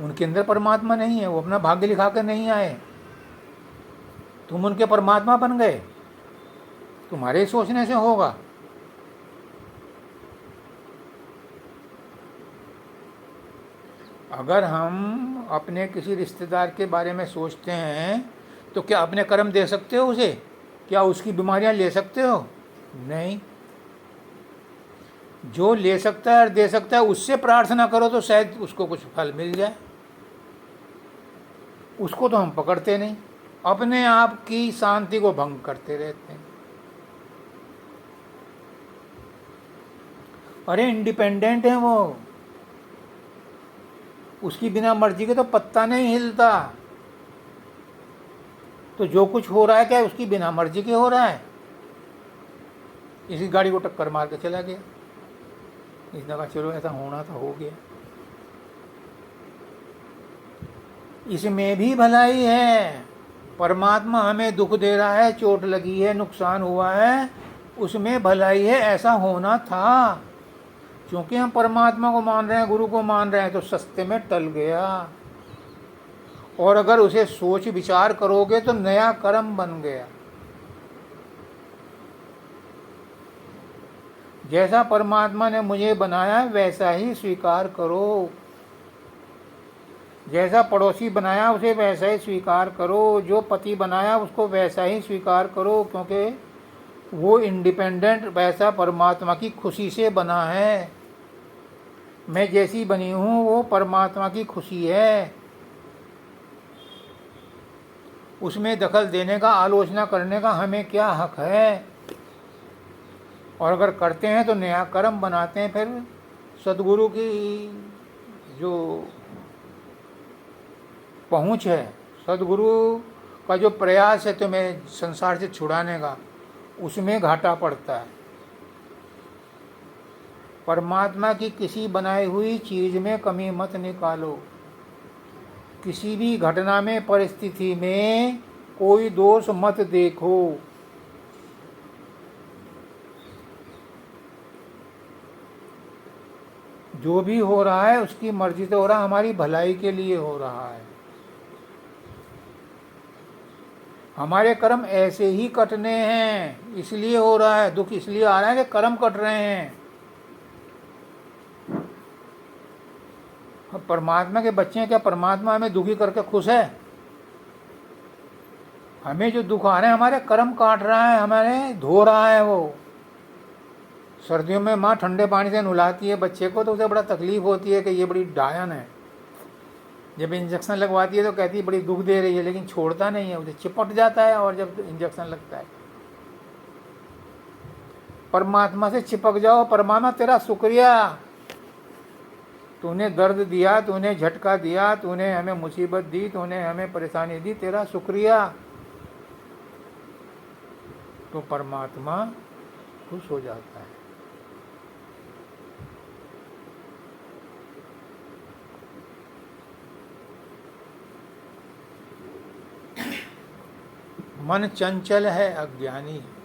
उनके अंदर परमात्मा नहीं है, वो अपना भाग्य लिखा कर नहीं आए। तुम उनके परमात्मा बन गए, तुम्हारे सोचने से होगा। अगर हम अपने किसी रिश्तेदार के बारे में सोचते हैं तो क्या अपने कर्म दे सकते हो उसे? क्या उसकी बीमारियां ले सकते हो? नहीं। जो ले सकता है और दे सकता है उससे प्रार्थना करो तो शायद उसको कुछ फल मिल जाए। उसको तो हम पकड़ते नहीं, अपने आप की शांति को भंग करते रहते हैं। अरे इंडिपेंडेंट है वो, उसकी बिना मर्जी के तो पत्ता नहीं हिलता। तो जो कुछ हो रहा है क्या उसकी बिना मर्जी के हो रहा है? इसी गाड़ी को टक्कर मार के चला गया, इसने कहा चलो ऐसा होना था, हो गया। इसमें भी भलाई है। परमात्मा हमें दुख दे रहा है, चोट लगी है, नुकसान हुआ है, उसमें भलाई है, ऐसा होना था। क्योंकि हम परमात्मा को मान रहे हैं, गुरु को मान रहे हैं, तो सस्ते में टल गया। और अगर उसे सोच विचार करोगे तो नया कर्म बन गया। जैसा परमात्मा ने मुझे बनाया वैसा ही स्वीकार करो, जैसा पड़ोसी बनाया उसे वैसा ही स्वीकार करो, जो पति बनाया उसको वैसा ही स्वीकार करो, क्योंकि वो इंडिपेंडेंट वैसा परमात्मा की खुशी से बना है। मैं जैसी बनी हूँ वो परमात्मा की खुशी है, उसमें दखल देने का, आलोचना करने का हमें क्या हक है? और अगर करते हैं तो नया कर्म बनाते हैं। फिर सदगुरु की जो पहुँच है, सदगुरु का जो प्रयास है तुम्हें संसार से छुड़ाने का, उसमें घाटा पड़ता है। परमात्मा की किसी बनाई हुई चीज़ में कमी मत निकालो। किसी भी घटना में, परिस्थिति में कोई दोष मत देखो। जो भी हो रहा है उसकी मर्जी से हो रहा है, हमारी भलाई के लिए हो रहा है। हमारे कर्म ऐसे ही कटने हैं, इसलिए हो रहा है। दुख इसलिए आ रहा है कि कर्म कट रहे हैं। अब परमात्मा के बच्चे हैं, क्या परमात्मा हमें दुखी करके खुश है? हमें जो दुख आ रहे हैं हमारे कर्म काट रहा है, हमारे धो रहा है। वो सर्दियों में माँ ठंडे पानी से नहलाती है बच्चे को तो उसे बड़ा तकलीफ होती है कि ये बड़ी डायन है। जब इंजेक्शन लगवाती है तो कहती है बड़ी दुख दे रही है, लेकिन छोड़ता नहीं है, उसे चिपट जाता है। और जब इंजेक्शन लगता है, परमात्मा से चिपक जाओ। परमात्मा तेरा शुक्रिया, तूने दर्द दिया, तूने झटका दिया, तूने हमें मुसीबत दी, तूने हमें परेशानी दी, तेरा शुक्रिया। तो परमात्मा खुश हो जाता है। मन चंचल है, अज्ञानी है।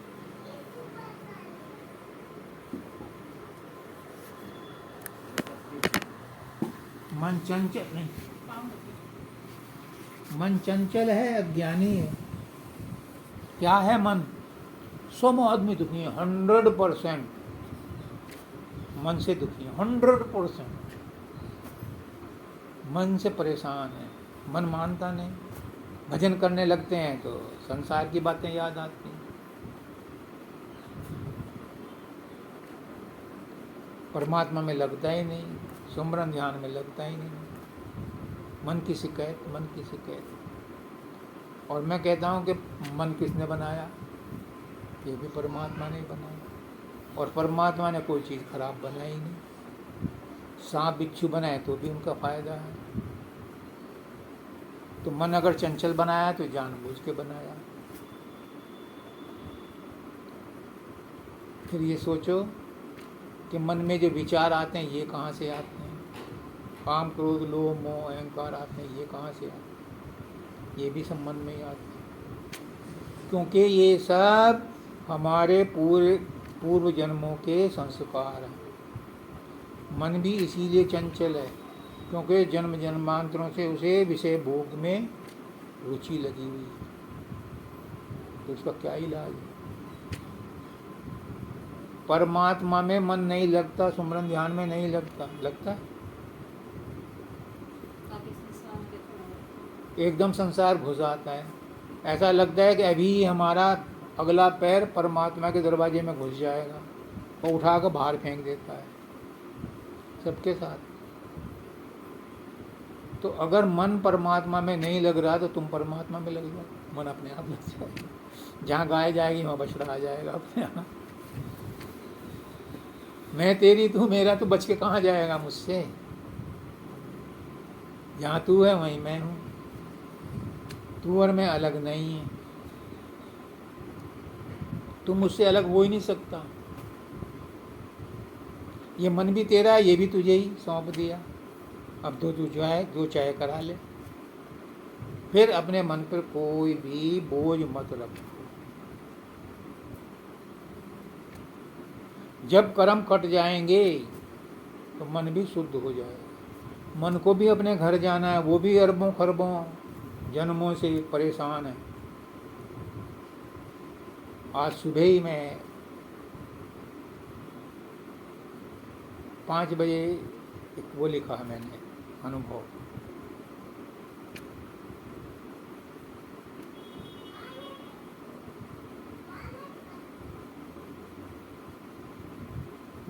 मन चंचल नहीं, मन चंचल है, अज्ञानी है। क्या है मन? सब आदमी दुखी है, 100% मन से दुखी है, 100% मन से परेशान है। मन मानता नहीं। भजन करने लगते हैं तो संसार की बातें याद आती हैं। परमात्मा में लगता ही नहीं, सुमरन ध्यान में लगता ही नहीं। मन की शिकायत, मन की शिकायत। और मैं कहता हूँ कि मन किसने बनाया? ये भी परमात्मा ने बनाया। और परमात्मा ने कोई चीज़ खराब बनाई नहीं। सांप बिच्छू बनाए तो भी उनका फायदा है। तो मन अगर चंचल बनाया तो जानबूझ के बनाया। फिर ये सोचो कि मन में जो विचार आते हैं ये कहाँ से आते हैं? काम, क्रोध, लोभ, मोह, अहंकार आते हैं, ये कहाँ से आते हैं? ये भी सब मन में ही आते हैं, क्योंकि ये सब हमारे पूर्व जन्मों के संस्कार हैं। मन भी इसीलिए चंचल है क्योंकि जन्म जन्मांतरों से उसे विषय भोग में रुचि लगी हुई है। तो उसका क्या इलाज है? परमात्मा में मन नहीं लगता, सुमरन ध्यान में नहीं लगता एकदम संसार घुस आता है। ऐसा लगता है कि अभी हमारा अगला पैर परमात्मा के दरवाजे में घुस जाएगा और उठा कर बाहर फेंक देता है। सबके साथ। तो अगर मन परमात्मा में नहीं लग रहा तो तुम परमात्मा में लग जाओ, मन अपने आप लग जाएगा। जहाँ गाय जाएगी वहाँ बछड़ा आ जाएगा अपने आप। मैं तेरी तू मेरा, तो बच के कहाँ जाएगा मुझसे? जहाँ तू है वहीं मैं हूँ। तू और मैं अलग नहीं है। तू मुझसे अलग हो ही नहीं सकता। ये मन भी तेरा है, ये भी तुझे ही सौंप दिया। अब तो तू जो चाहे करा ले। फिर अपने मन पर कोई भी बोझ मत रखो। जब कर्म कट जाएंगे तो मन भी शुद्ध हो जाएगा। मन को भी अपने घर जाना है, वो भी अरबों खरबों जन्मों से परेशान है। आज सुबह ही मैं 5 बजे एक वो लिखा है मैंने, अनुभव।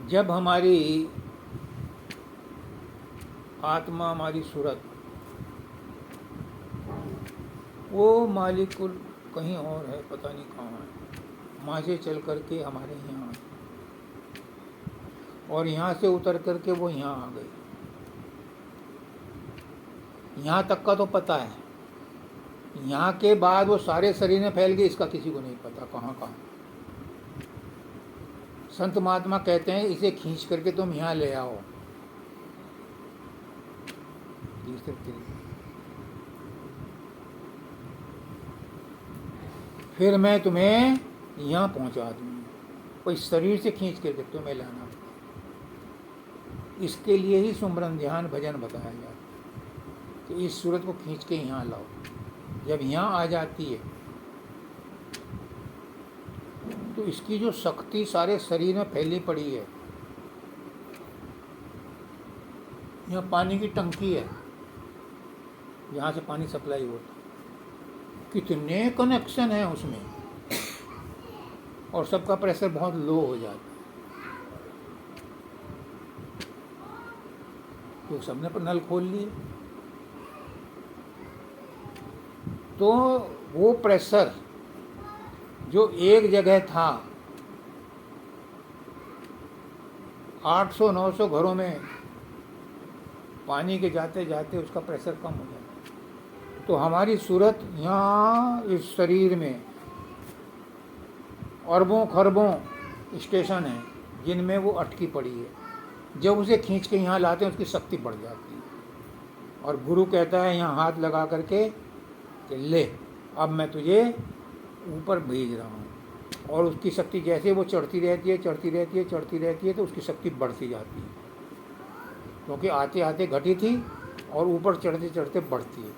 जब हमारी आत्मा, हमारी सूरत, वो मालिक कहीं और है, पता नहीं कहाँ है, वहाँ से चल करके हमारे यहाँ, और यहाँ से उतर करके वो यहाँ आ गई। यहाँ तक का तो पता है, यहाँ के बाद वो सारे शरीर में फैल गई, इसका किसी को नहीं पता कहाँ कहाँ। संत महात्मा कहते हैं इसे खींच करके तुम यहाँ ले आओ। फिर मैं तुम्हें यहाँ पहुँचा दूँगी। कोई शरीर से खींच के तुम्हें लाना, इसके लिए ही सुमरन ध्यान भजन बताया जाता है कि इस सूरत को खींच के यहाँ लाओ। जब यहाँ आ जाती है तो इसकी जो शक्ति सारे शरीर में फैली पड़ी है। यहाँ पानी की टंकी है, यहाँ से पानी सप्लाई होता है, कितने कनेक्शन हैं उसमें, और सबका प्रेशर बहुत लो हो जाता है। तो सबने पर नल खोल लिए तो वो प्रेशर जो एक जगह था 800-900 घरों में पानी के जाते जाते उसका प्रेशर कम हो जाता। तो हमारी सूरत यहाँ इस शरीर में अरबों खरबों स्टेशन हैं जिनमें वो अटकी पड़ी है। जब उसे खींच के यहाँ लाते हैं उसकी शक्ति बढ़ जाती है, और गुरु कहता है यहाँ हाथ लगा करके कि ले अब मैं तुझे ऊपर भेज रहा हूँ, और उसकी शक्ति जैसे वो चढ़ती रहती है चढ़ती रहती है चढ़ती रहती है तो उसकी शक्ति बढ़ती जाती है, क्योंकि आते आते घटी थी और ऊपर चढ़ते चढ़ते बढ़ती है,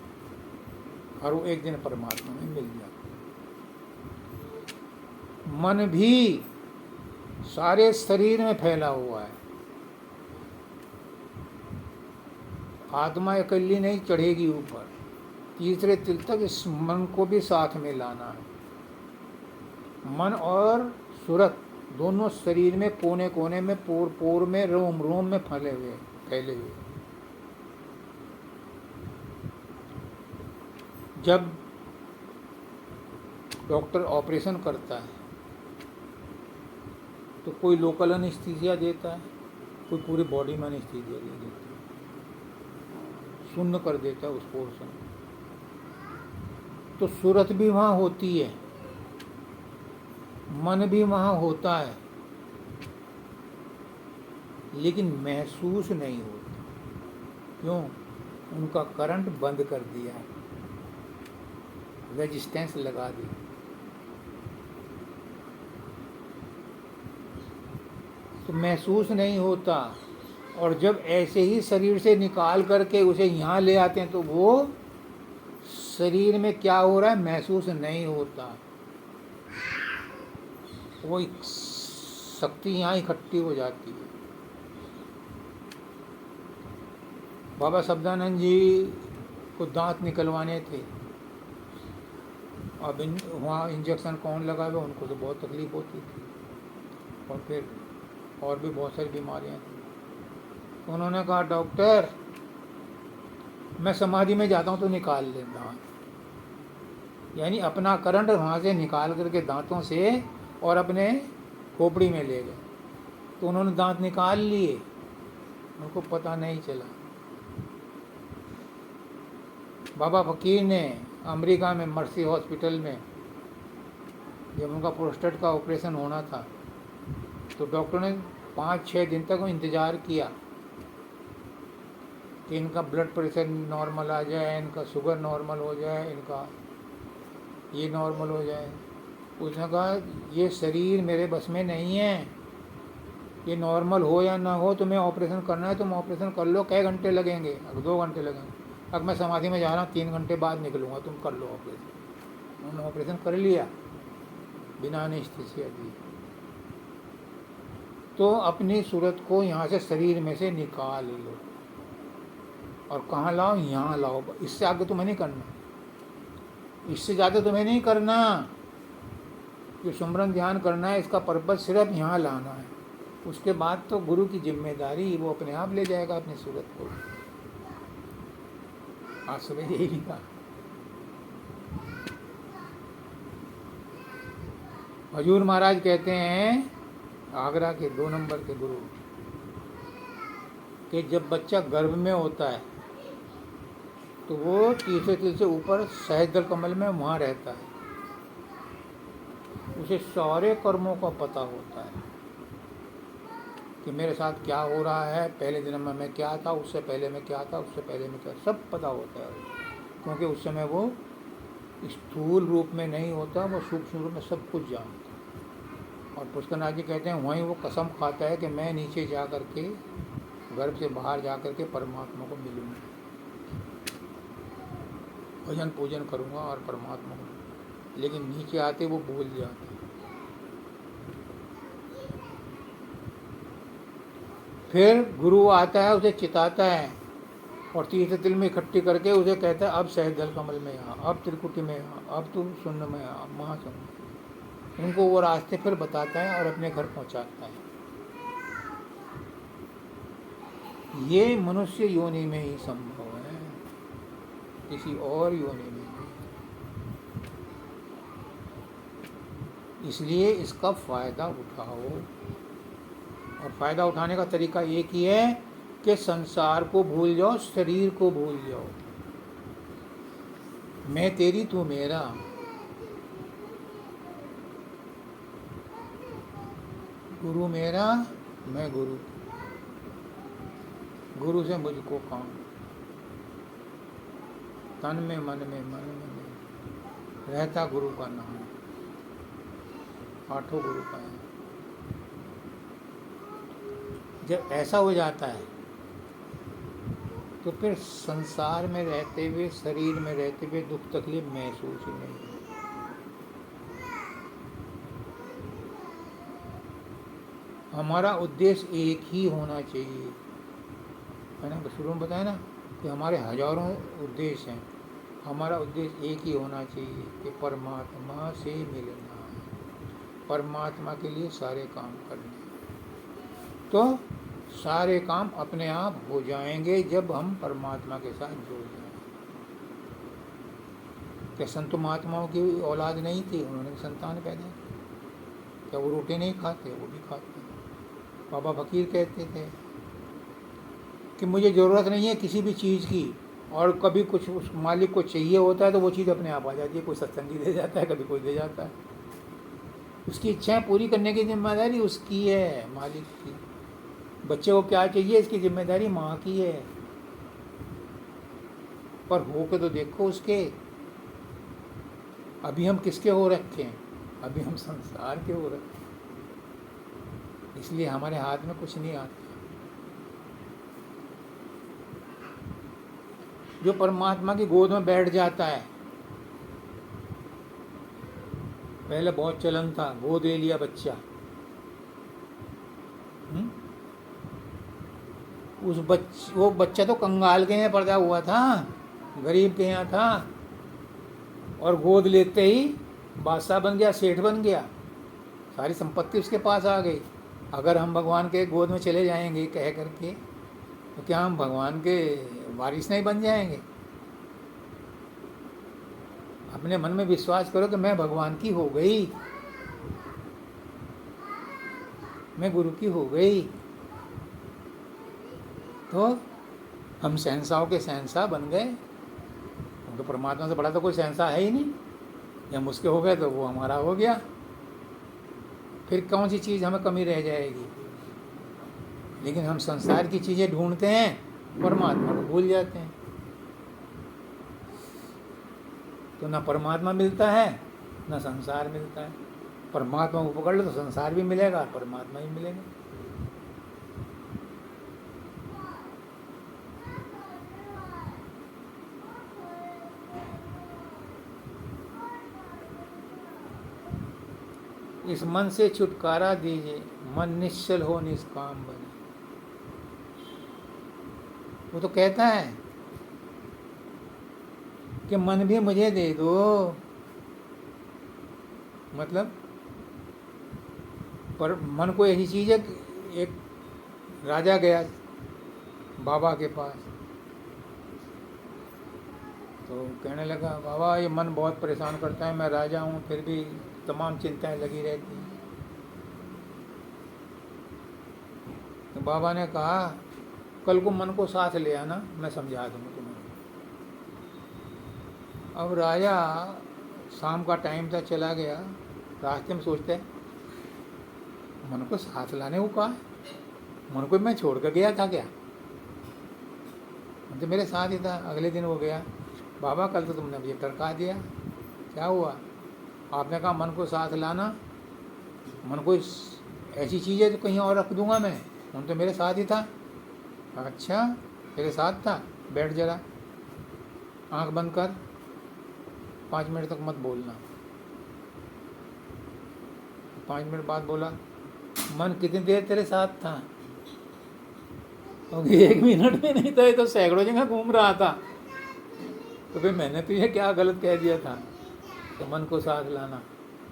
और वो एक दिन परमात्मा में मिल जाती है। मन भी सारे शरीर में फैला हुआ है, आत्मा अकेली नहीं चढ़ेगी ऊपर, तीसरे तिल तक इस मन को भी साथ में लाना है। मन और सूरत दोनों शरीर में कोने कोने में पोर पोर में रोम रोम में फैले हुए। जब डॉक्टर ऑपरेशन करता है तो कोई लोकल एनेस्थीसिया देता है, कोई पूरी बॉडी में एनेस्थीसिया दे देता है, शून्य कर देता है उस पोर्शन। तो सूरत भी वहाँ होती है, मन भी वहाँ होता है, लेकिन महसूस नहीं होता। क्यों? उनका करंट बंद कर दिया है, रेजिस्टेंस लगा दी। तो महसूस नहीं होता, और जब ऐसे ही शरीर से निकाल करके उसे यहाँ ले आते हैं तो वो शरीर में क्या हो रहा है महसूस नहीं होता। वो शक्ति यहाँ इकट्ठी हो जाती है। बाबा शब्दानंद जी को दांत निकलवाने थे, अब वहाँ इंजेक्शन कौन लगावे, उनको तो बहुत तकलीफ होती थी, और फिर और भी बहुत सारी बीमारियाँ थी। तो उन्होंने कहा डॉक्टर मैं समाधि में जाता हूँ तो निकाल ले दांत, यानी अपना करंट वहाँ से निकाल करके दांतों से और अपने खोपड़ी में ले गए। तो उन्होंने दांत निकाल लिए, उनको पता नहीं चला। बाबा फकीर ने अमेरिका में मर्सी हॉस्पिटल में जब उनका प्रोस्टेट का ऑपरेशन होना था तो डॉक्टर ने 5-6 दिन तक इंतज़ार किया कि इनका ब्लड प्रेशर नॉर्मल आ जाए, इनका शुगर नॉर्मल हो जाए, इनका ये नॉर्मल हो जाए। उसने कहा ये शरीर मेरे बस में नहीं है, ये नॉर्मल हो या ना हो, तुम्हें ऑपरेशन करना है तुम ऑपरेशन कर लो। कै घंटे लगेंगे? अगर 2 घंटे लगेंगे। अब मैं समाधि में जा रहा हूँ, 3 घंटे बाद निकलूँगा, तुम कर लो ऑपरेशन। उन्होंने ऑपरेशन कर लिया बिना एनेस्थीसिया दिए। तो अपनी सूरत को यहाँ से शरीर में से निकाल लो, और कहाँ लाओ? यहाँ लाओ। इससे आगे तुम्हें नहीं करना, इससे ज़्यादा तुम्हें नहीं करना। जो सुमरन ध्यान करना है इसका पर्पस सिर्फ यहाँ लाना है। उसके बाद तो गुरु की जिम्मेदारी, वो अपने आप ले जाएगा अपनी सूरत को। आज सुबह यही लिखा। हजूर महाराज कहते हैं, आगरा के 2 नंबर के गुरु, कि जब बच्चा गर्भ में होता है तो वो तीसरे तिल से ऊपर सहस्त्र कमल में वहाँ रहता है, उसे सारे कर्मों का पता होता है कि मेरे साथ क्या हो रहा है, पहले जन्म में मैं क्या था, उससे पहले मैं क्या था, उससे पहले मैं क्या, सब पता होता है, क्योंकि उस समय वो स्थूल रूप में नहीं होता, वो सूक्ष्म रूप में सब कुछ जानता है। और पुष्करनाथ जी कहते हैं वहीं वो कसम खाता है कि मैं नीचे जा कर के, गर्भ से बाहर जा कर के परमात्मा को मिलूँगा, भजन पूजन करूँगा और परमात्मा को, लेकिन नीचे आते वो भूल जाते। फिर गुरु आता है, उसे चिताता है और तीर्थ तिल में इकट्ठी करके उसे कहता है अब सहजल कमल में आ, अब त्रिकुटी में आ, अब तू शून्य में आ, महाशून्य। उनको वो रास्ते फिर बताता है और अपने घर पहुंचाता है। ये मनुष्य योनि में ही संभव है, किसी और योनि में नहीं। इसलिए इसका फायदा उठाओ, और फायदा उठाने का तरीका एक ही है कि संसार को भूल जाओ, शरीर को भूल जाओ। मैं तेरी तू मेरा, गुरु मेरा मैं गुरु, गुरु से मुझको काम, तन में मन में रहता गुरु का नाम, आठों गुरु का है। जब ऐसा हो जाता है तो फिर संसार में रहते हुए, शरीर में रहते हुए दुख तकलीफ महसूस ही नहीं। हमारा उद्देश्य एक ही होना चाहिए, है ना। शुरू में बताया ना कि हमारे हजारों उद्देश्य हैं, हमारा उद्देश्य एक ही होना चाहिए कि परमात्मा से मिलना है, परमात्मा के लिए सारे काम करने। तो सारे काम अपने आप हो जाएंगे जब हम परमात्मा के साथ जुड़ जाएंगे। क्या संत महात्माओं की औलाद नहीं थी, उन्होंने संतान पैदा की। क्या वो रोटी नहीं खाते, वो भी खाते। बाबा फकीर कहते थे कि मुझे ज़रूरत नहीं है किसी भी चीज़ की, और कभी कुछ उस मालिक को चाहिए होता है तो वो चीज़ अपने आप आ जाती है। कोई सत्संगी दे जाता है, कभी कोई दे जाता है। उसकी इच्छाएं पूरी करने की जिम्मेदारी उसकी है, मालिक की। बच्चे को क्या चाहिए इसकी जिम्मेदारी माँ की है। पर हो के तो देखो उसके, अभी हम किसके हो रखे हैं, अभी हम संसार के हो रखे हैं। इसलिए हमारे हाथ में कुछ नहीं आता। जो परमात्मा की गोद में बैठ जाता है, पहले बहुत चलन था, गोद ले लिया बच्चा, वो बच्चा तो कंगाल के यहाँ पैदा हुआ था, गरीब के यहाँ था, और गोद लेते ही बादशाह बन गया, सेठ बन गया, सारी संपत्ति उसके पास आ गई। अगर हम भगवान के गोद में चले जाएंगे कह करके, तो क्या हम भगवान के वारिस नहीं बन जाएंगे? अपने मन में विश्वास करो कि मैं भगवान की हो गई, मैं गुरु की हो गई, तो हम शहंशाहों के शहंशाह बन गए। तो परमात्मा से बड़ा तो कोई शहंशाह है ही नहीं। जब हम उसके हो गए तो वो हमारा हो गया, फिर कौन सी चीज़ हमें कमी रह जाएगी। लेकिन हम संसार की चीज़ें ढूंढते हैं, परमात्मा को भूल जाते हैं। तो ना परमात्मा मिलता है, ना संसार मिलता है। परमात्मा को पकड़ लो तो संसार भी मिलेगा, परमात्मा भी मिलेगा। इस मन से छुटकारा दीजिए, मन निश्चल हो निष्काम बने। वो तो कहता है कि मन भी मुझे दे दो। मतलब पर मन को ऐसी चीज़ है, एक राजा गया बाबा के पास, तो कहने लगा बाबा ये मन बहुत परेशान करता है, मैं राजा हूँ फिर भी तमाम चिंताएं लगी रहती हैं। तो बाबा ने कहा कल को मन को साथ ले आना, मैं समझा दूँगा तुम्हें। अब राजा शाम का टाइम था, चला गया, रास्ते में सोचते मन को साथ लाने को कहा, मन को मैं छोड़ कर गया था क्या, तो मेरे साथ ही था। अगले दिन वो गया, बाबा कल तो तुमने मुझे टरका दिया, क्या हुआ? आपने कहा मन को साथ लाना, मन को ऐसी चीज़ है तो कहीं और रख दूंगा मैं, मन तो मेरे साथ ही था। अच्छा तेरे साथ था, बैठ जरा, आंख बंद कर, 5 मिनट तक मत बोलना। 5 मिनट बाद बोला, मन कितनी देर तेरे साथ था? क्योंकि 1 मिनट में नहीं था, ये तो सैकड़ों जगह घूम रहा था। तो फिर मैंने तुझे क्या गलत कह दिया था? तो मन को साथ लाना,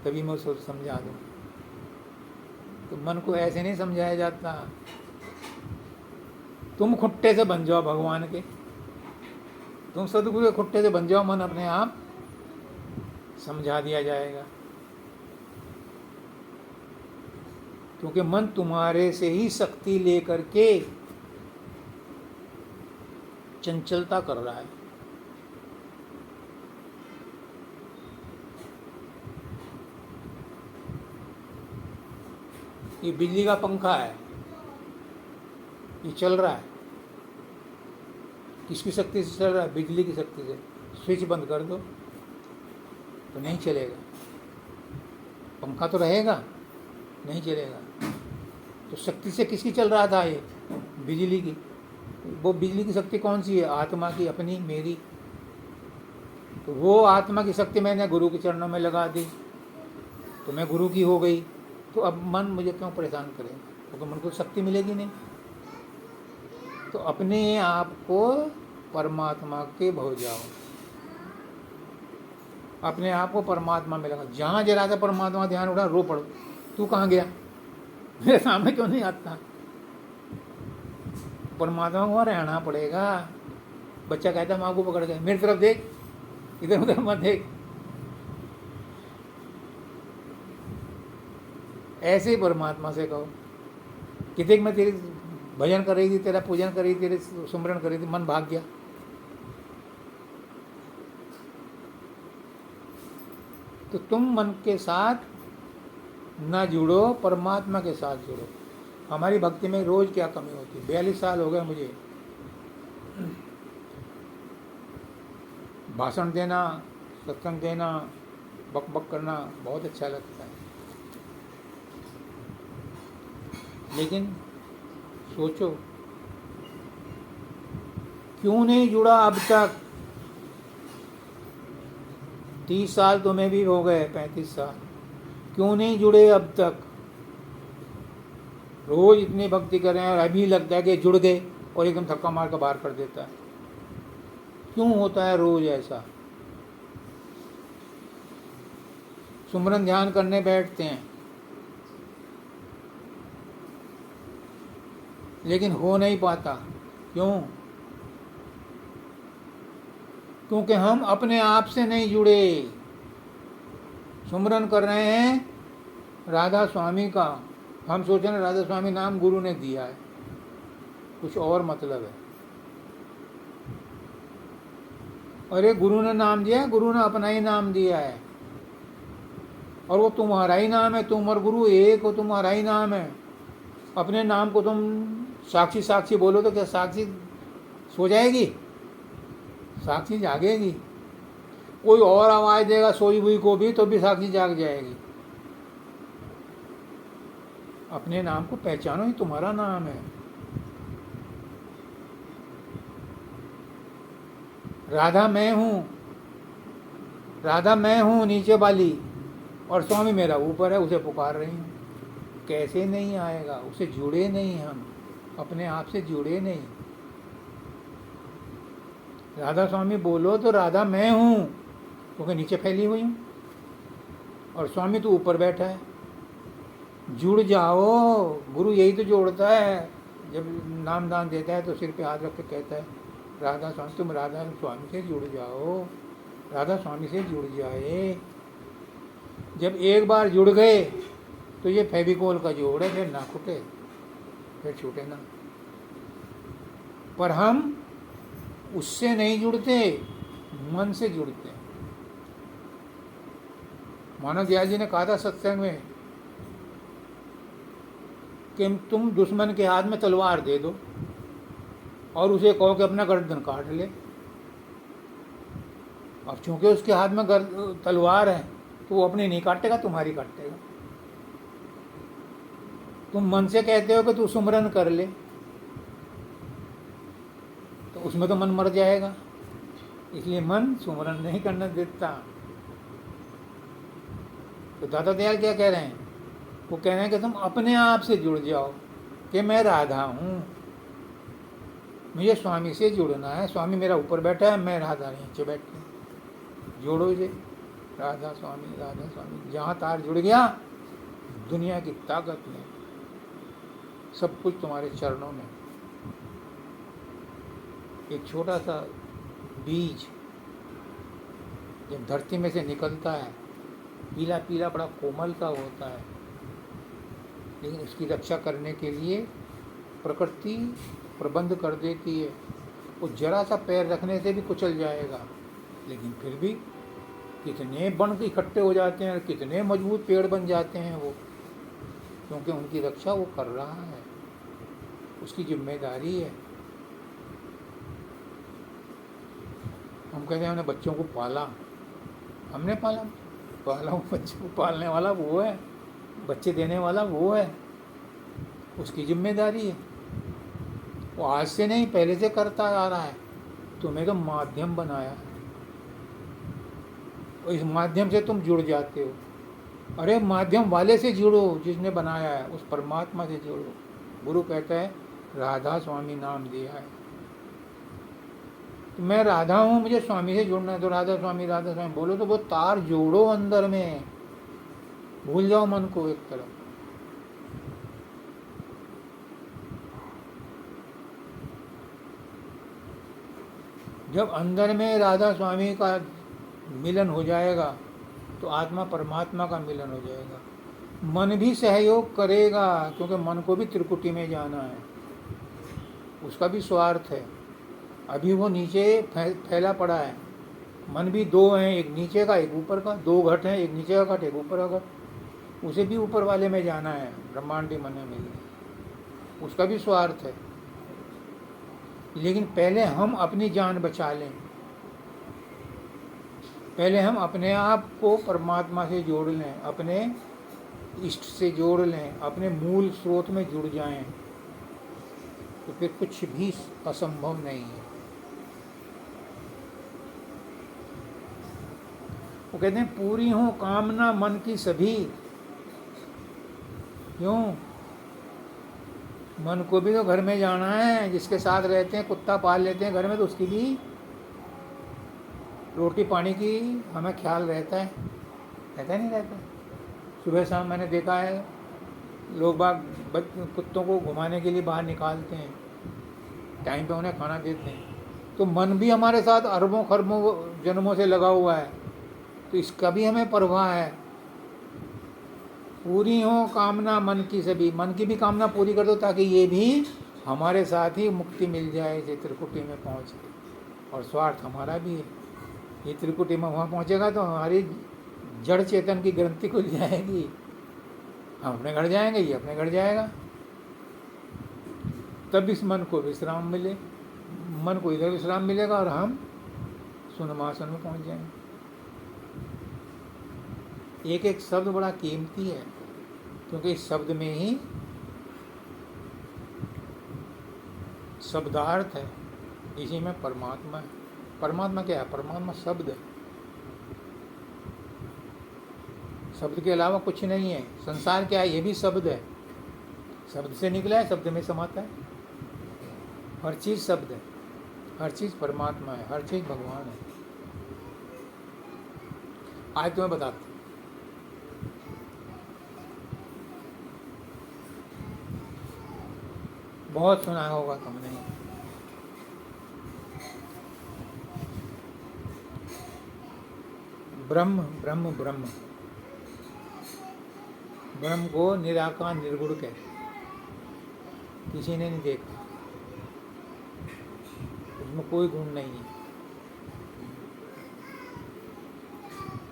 तभी मैं उसको समझा दूँ। तो मन को ऐसे नहीं समझाया जाता। तुम खुट्टे से बन जाओ भगवान के, तुम सदगुरु के खुट्टे से बन जाओ, मन अपने आप समझा दिया जाएगा। क्योंकि मन तुम्हारे से ही शक्ति लेकर के चंचलता कर रहा है। ये बिजली का पंखा है, ये चल रहा है, किसकी शक्ति से चल रहा है? बिजली की शक्ति से। स्विच बंद कर दो तो नहीं चलेगा, पंखा तो रहेगा, नहीं चलेगा। तो शक्ति से किसकी चल रहा था? ये बिजली की। वो बिजली की शक्ति कौन सी है? आत्मा की, अपनी, मेरी। तो वो आत्मा की शक्ति मैंने गुरु के चरणों में लगा दी तो मैं गुरु की हो गई। तो अब मन मुझे क्यों परेशान करेगा? क्योंकि मन को शक्ति मिलेगी नहीं। तो अपने आप को परमात्मा के भव जाओ, अपने आप को परमात्मा में लगा। जहाँ जरा सा परमात्मा ध्यान उठा, रो पड़ो, तू कहाँ गया, मेरे सामने क्यों नहीं आता? परमात्मा को रहना पड़ेगा। बच्चा कहता है माँ को पकड़ के, मेरी तरफ देख, इधर उधर मत देख। ऐसे ही परमात्मा से कहो कि देख मैं तेरी भजन कर रही थी, तेरा पूजन कर रही थी, तेरे सुमरन कर रही थी, मन भाग गया। तो तुम मन के साथ ना जुड़ो, परमात्मा के साथ जुड़ो। हमारी भक्ति में रोज क्या कमी होती है? 42 साल हो गए मुझे भाषण देना, सत्संग देना, बक बक करना बहुत अच्छा लगता है। लेकिन सोचो क्यों नहीं जुड़ा अब तक? 30 साल तुम्हें भी हो गए, 35 साल, क्यों नहीं जुड़े अब तक? रोज इतनी भक्ति कर रहे हैं और अभी लगता है कि जुड़ गए और एकदम धक्का मार कर बाहर कर देता है। क्यों होता है रोज ऐसा? सुमरन ध्यान करने बैठते हैं लेकिन हो नहीं पाता। क्यों? क्योंकि हम अपने आप से नहीं जुड़े। सुमरन कर रहे हैं राधा स्वामी का, हम सोच रहे हैं राधा स्वामी नाम गुरु ने दिया है, कुछ और मतलब है। अरे गुरु ने नाम दिया है, गुरु ने अपना ही नाम दिया है और वो तुम्हारा ही नाम है। तुम और गुरु एक हो, तुम्हारा ही नाम है। अपने नाम को तुम साक्षी साक्षी बोलो तो क्या साक्षी सो जाएगी? साक्षी जागेगी। कोई और आवाज़ देगा सोई हुई को भी तो भी साक्षी जाग जाएगी। अपने नाम को पहचानो, ही तुम्हारा नाम है। राधा मैं हूँ, राधा मैं हूँ नीचे वाली और स्वामी मेरा ऊपर है, उसे पुकार रही हूँ। कैसे नहीं आएगा? उसे जुड़े नहीं, हम अपने आप से जुड़े नहीं। राधा स्वामी बोलो तो राधा मैं हूँ, क्योंकि नीचे फैली हुई हूँ और स्वामी तो ऊपर बैठा है। जुड़ जाओ। गुरु यही तो जोड़ता है। जब नाम दान देता है तो सिर पे हाथ रख के कहता है राधा स्वामी, तुम राधा स्वामी से जुड़ जाओ, राधा स्वामी से जुड़ जाए। जब एक बार जुड़ गए तो ये फेविकोल का जोड़ है, फिर ना छूटे, फिर छूटे ना। पर हम उससे नहीं जुड़ते, मन से जुड़ते। मानव दयाल जी ने कहा था सत्संग में कि तुम दुश्मन के हाथ में तलवार दे दो और उसे कहो कि अपना गर्दन काट ले, अब चूंकि उसके हाथ में तलवार है तो वो अपनी नहीं काटेगा, तुम्हारी काटेगा। तुम मन से कहते हो कि तू सुमरन कर ले, तो उसमें तो मन मर जाएगा, इसलिए मन सुमरन नहीं करने देता। तो दादा दयाल क्या कह रहे हैं? वो कह रहे हैं कि तुम अपने आप से जुड़ जाओ कि मैं राधा हूँ, मुझे स्वामी से जुड़ना है, स्वामी मेरा ऊपर बैठा है, मैं राधा नीचे बैठी हूँ। जोड़ो जे राधा स्वामी, राधा स्वामी। जहाँ तार जुड़ गया, दुनिया की ताकत में सब कुछ तुम्हारे चरणों में। एक छोटा सा बीज जब धरती में से निकलता है, पीला पीला बड़ा कोमल सा होता है, लेकिन उसकी रक्षा करने के लिए प्रकृति प्रबंध कर देती है। वो जरा सा पैर रखने से भी कुचल जाएगा, लेकिन फिर भी कितने बन इकट्ठे हो जाते हैं और कितने मजबूत पेड़ बन जाते हैं वो, क्योंकि उनकी रक्षा वो कर रहा है, उसकी जिम्मेदारी है। हम कहते हैं हमने बच्चों को पाला, हमने पाला वो बच्चे को पालने वाला वो है, बच्चे देने वाला वो है, उसकी जिम्मेदारी है। वो आज से नहीं, पहले से करता आ रहा है, तुम्हें तो माध्यम बनाया है, और इस माध्यम से तुम जुड़ जाते हो। अरे माध्यम वाले से जुड़ो, जिसने बनाया है, उस परमात्मा से जुड़ो। गुरु कहता है राधा स्वामी नाम दिया है, तो मैं राधा हूँ, मुझे स्वामी से जुड़ना है, तो राधा स्वामी बोलो, तो वो तार जोड़ो अंदर में, भूल जाओ मन को एक तरफ। जब अंदर में राधा स्वामी का मिलन हो जाएगा तो आत्मा परमात्मा का मिलन हो जाएगा। मन भी सहयोग करेगा, क्योंकि मन को भी त्रिकुटी में जाना है, उसका भी स्वार्थ है। अभी वो नीचे फैला पड़ा है, मन भी दो हैं, एक नीचे का एक ऊपर का, दो घट हैं, एक नीचे का घट एक ऊपर का घट, उसे भी ऊपर वाले में जाना है, ब्रह्मांडी मन में, उसका भी स्वार्थ है। लेकिन पहले हम अपनी जान बचा लें, पहले हम अपने आप को परमात्मा से जोड़ लें, अपने इष्ट से जोड़ लें, अपने मूल स्रोत में जुड़ जाएं, तो फिर कुछ भी असंभव नहीं है। वो कहते हैं पूरी हो कामना मन की सभी। क्यों? मन को भी तो घर में जाना है, जिसके साथ रहते हैं, कुत्ता पाल लेते हैं घर में, तो उसकी भी रोटी पानी की हमें ख्याल रहता है, नहीं रहता? सुबह शाम मैंने देखा है लोग बाग कुत्तों को घुमाने के लिए बाहर निकालते हैं, टाइम पे उन्हें खाना देते हैं। तो मन भी हमारे साथ अरबों खरबों जन्मों से लगा हुआ है, तो इसका भी हमें परवाह है। पूरी हो कामना मन की सभी, मन की भी कामना पूरी कर दो, ताकि ये भी हमारे साथ ही मुक्ति मिल जाए, इसे त्रिकुटी में पहुँच के। और स्वार्थ हमारा भी है, ये त्रिकुटी में वहाँ पहुँचेगा तो हमारी जड़ चेतन की ग्रंथि खुल जाएगी, हम अपने घर जाएंगे, ये अपने घर जाएगा, तब इस मन को विश्राम मिले, मन को इधर विश्राम मिलेगा और हम सुनमासन में पहुँच जाएंगे। एक एक शब्द बड़ा कीमती है, क्योंकि इस शब्द में ही शब्दार्थ है, इसी में परमात्मा है। परमात्मा क्या है? परमात्मा शब्द है, शब्द के अलावा कुछ नहीं है। संसार क्या है? ये भी शब्द है, शब्द से निकला है, शब्द में समाता है। हर चीज़ शब्द है, हर चीज़ परमात्मा है, हर चीज़ भगवान है। आज तुम्हें बताता हूँ, बहुत सुना होगा तुमने, ब्रह्म ब्रह्म ब्रह्म, ब्रह्म को निराकार निर्गुण कहते, किसी ने नहीं देखा, उसमें कोई गुण नहीं है,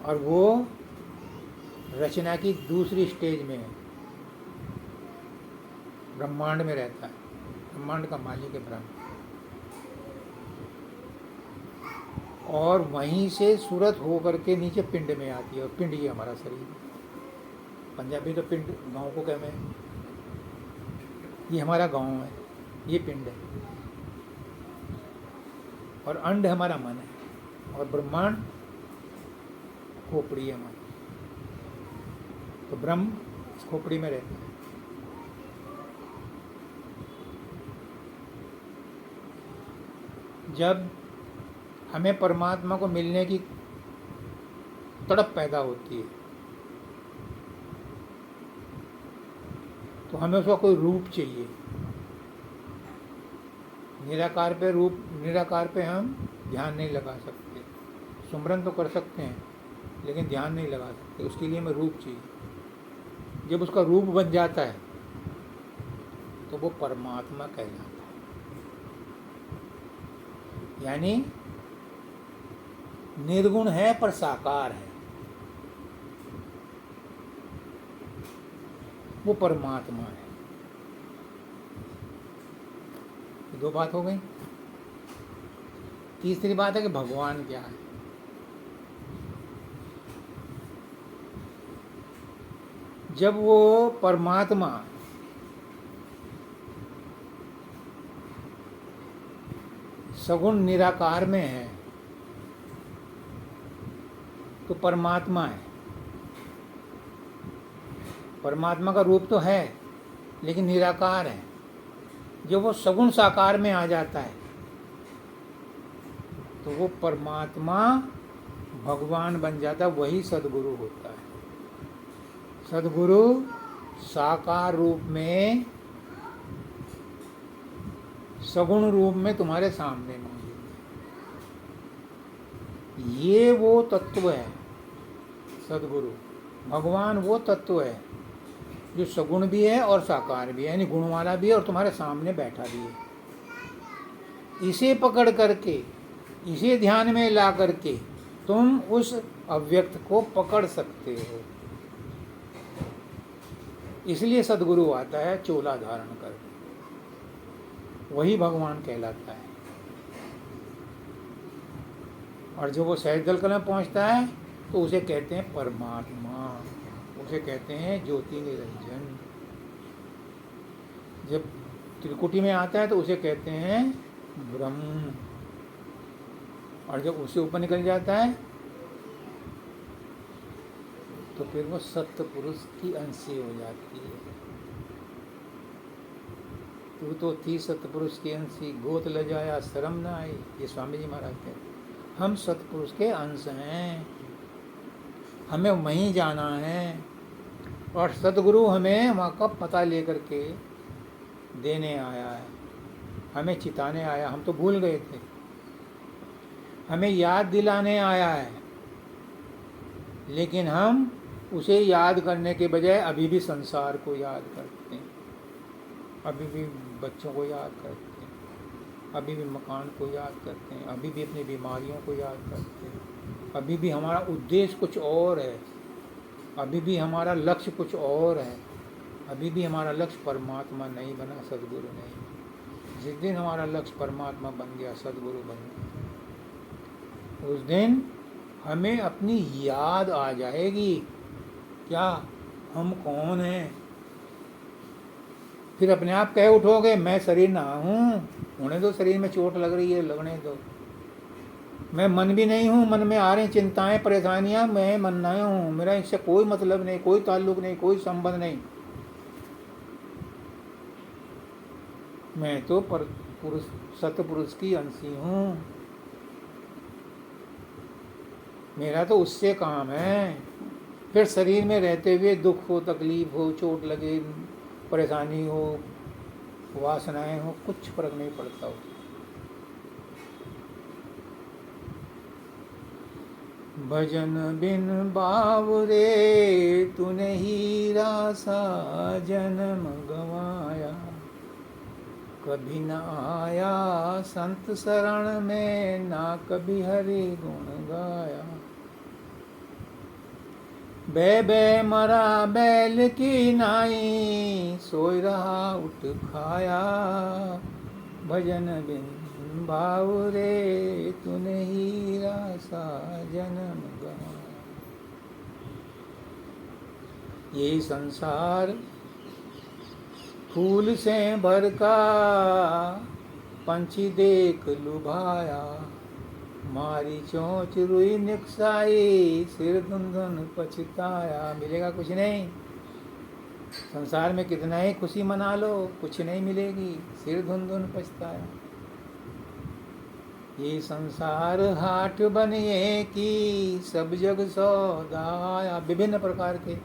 और वो रचना की दूसरी स्टेज में है, ब्रह्मांड में रहता है, ब्रह्मांड का मालिक है ब्रह्म। और वहीं से सूरत हो करके नीचे पिंड में आती है, और पिंड ये हमारा शरीर। पंजाबी तो पिंड गांव को कहते हैं, ये हमारा गांव है, ये पिंड है, और अंड हमारा मन है, और ब्रह्मांड खोपड़ी है हमारी। तो ब्रह्म इस खोपड़ी में रहता है। जब हमें परमात्मा को मिलने की तड़प पैदा होती है तो हमें उसका कोई रूप चाहिए। निराकार पे हम ध्यान नहीं लगा सकते, सुमरन तो कर सकते हैं लेकिन ध्यान नहीं लगा सकते, उसके लिए हमें रूप चाहिए। जब उसका रूप बन जाता है तो वो परमात्मा कहलाता है। यानी निर्गुण है पर साकार है, वो परमात्मा है। दो बात हो गई। तीसरी बात है कि भगवान क्या है। जब वो परमात्मा सगुण निराकार में है तो परमात्मा है। परमात्मा का रूप तो है लेकिन निराकार है। जब वो सगुण साकार में आ जाता है तो वो परमात्मा भगवान बन जाता है, वही सद्गुरु होता है। सद्गुरु साकार रूप में, सगुण रूप में तुम्हारे सामने मौजूद है। ये वो तत्व है सद्गुरु। भगवान वो तत्व है जो सगुण भी है और साकार भी है, यानी गुण वाला भी है और तुम्हारे सामने बैठा भी है। इसे पकड़ करके, इसे ध्यान में ला करके तुम उस अव्यक्त को पकड़ सकते हो। इसलिए सद्गुरु आता है चोला धारण करके, वही भगवान कहलाता है। और जब वो सहज दल कल में पहुंचता है तो उसे कहते हैं परमात्मा, उसे कहते हैं ज्योति निरंजन। जब त्रिकुटी में आता है तो उसे कहते हैं ब्रह्म, और जब उससे ऊपर निकल जाता है तो फिर वो सत्य पुरुष की अंशी हो जाती है। तू तो थी सतपुरुष की अंशी, गोत ल जाया शर्म न आई, ये स्वामी जी महाराज कहते हैं। हम सतपुरुष के अंश हैं, हमें वहीं जाना है, और सतगुरु हमें वहाँ का पता लेकर के देने आया है, हमें चिताने आया। हम तो भूल गए थे, हमें याद दिलाने आया है, लेकिन हम उसे याद करने के बजाय अभी भी संसार को याद करते हैं, अभी भी बच्चों को याद करते हैं, अभी भी मकान को याद करते हैं, अभी भी अपनी बीमारियों को याद करते हैं, अभी भी हमारा उद्देश्य कुछ और है, अभी भी हमारा लक्ष्य कुछ और है, अभी भी हमारा लक्ष्य परमात्मा नहीं बना, सद्गुरु नहीं। जिस दिन हमारा लक्ष्य परमात्मा बन गया, सद्गुरु बन गया, उस दिन हमें अपनी याद आ जाएगी, क्या हम कौन हैं। फिर अपने आप कह उठोगे मैं शरीर ना हूँ, होने दो, शरीर में चोट लग रही है, लगने दो। मैं मन भी नहीं हूँ, मन में आ रही चिंताएं परेशानियां, मैं मन नहीं हूँ, मेरा इससे कोई मतलब नहीं, कोई ताल्लुक नहीं, कोई संबंध नहीं। मैं तो पुरुष, सतपुरुष की अंशी हूँ, मेरा तो उससे काम है। फिर शरीर में रहते हुए दुख हो, तकलीफ हो, चोट लगे, परेशानी हो, वासनाएं हो, कुछ फर्क नहीं पड़ता हो। भजन बिन बावरे तूने हीरा सा जन्म गवाया, कभी न आया संत शरण में, ना कभी हरि गुण गाया। बै बै मरा बैल की नाई, सोई रहा उठ खाया, भजन बिन भाव रे तूने हीरा सा जन्म गंवाया। ये संसार फूल से भर का पंछी देख लुभाया, मारी चोंच रुई निकसाई सिर धुन पछताया। मिलेगा कुछ नहीं, संसार में कितना ही खुशी मना लो कुछ नहीं मिलेगी, सिर धुन पछताया। ये संसार हाट बनिए की सब जग सौदाया। विभिन्न प्रकार के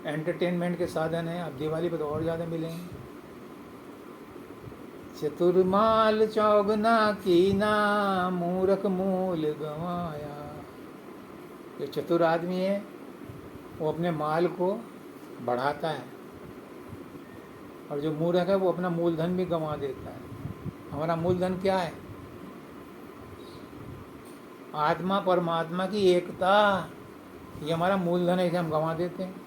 एंटरटेनमेंट के साधन हैं, अब दिवाली पर तो और ज़्यादा मिलेंगे। चतुर्माल चौगना कीना मूर्ख मूल गंवाया। जो चतुर आदमी है वो अपने माल को बढ़ाता है, और जो मूर्ख है वो अपना मूलधन भी गंवा देता है। हमारा मूलधन क्या है? आत्मा परमात्मा की एकता, ये हमारा मूलधन है, इसे हम गंवा देते हैं।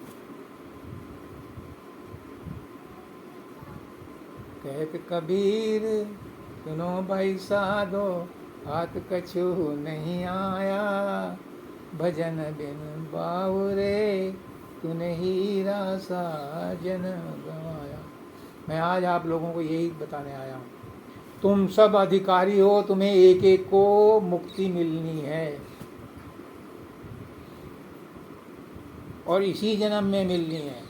कहत कबीर सुनो भाई साधो, हाथ कछु नहीं आया, भजन बिन बावरे तूने हीरा सा जन्म गंवाया। मैं आज आप लोगों को यही बताने आया हूँ, तुम सब अधिकारी हो, तुम्हें एक एक को मुक्ति मिलनी है, और इसी जन्म में मिलनी है।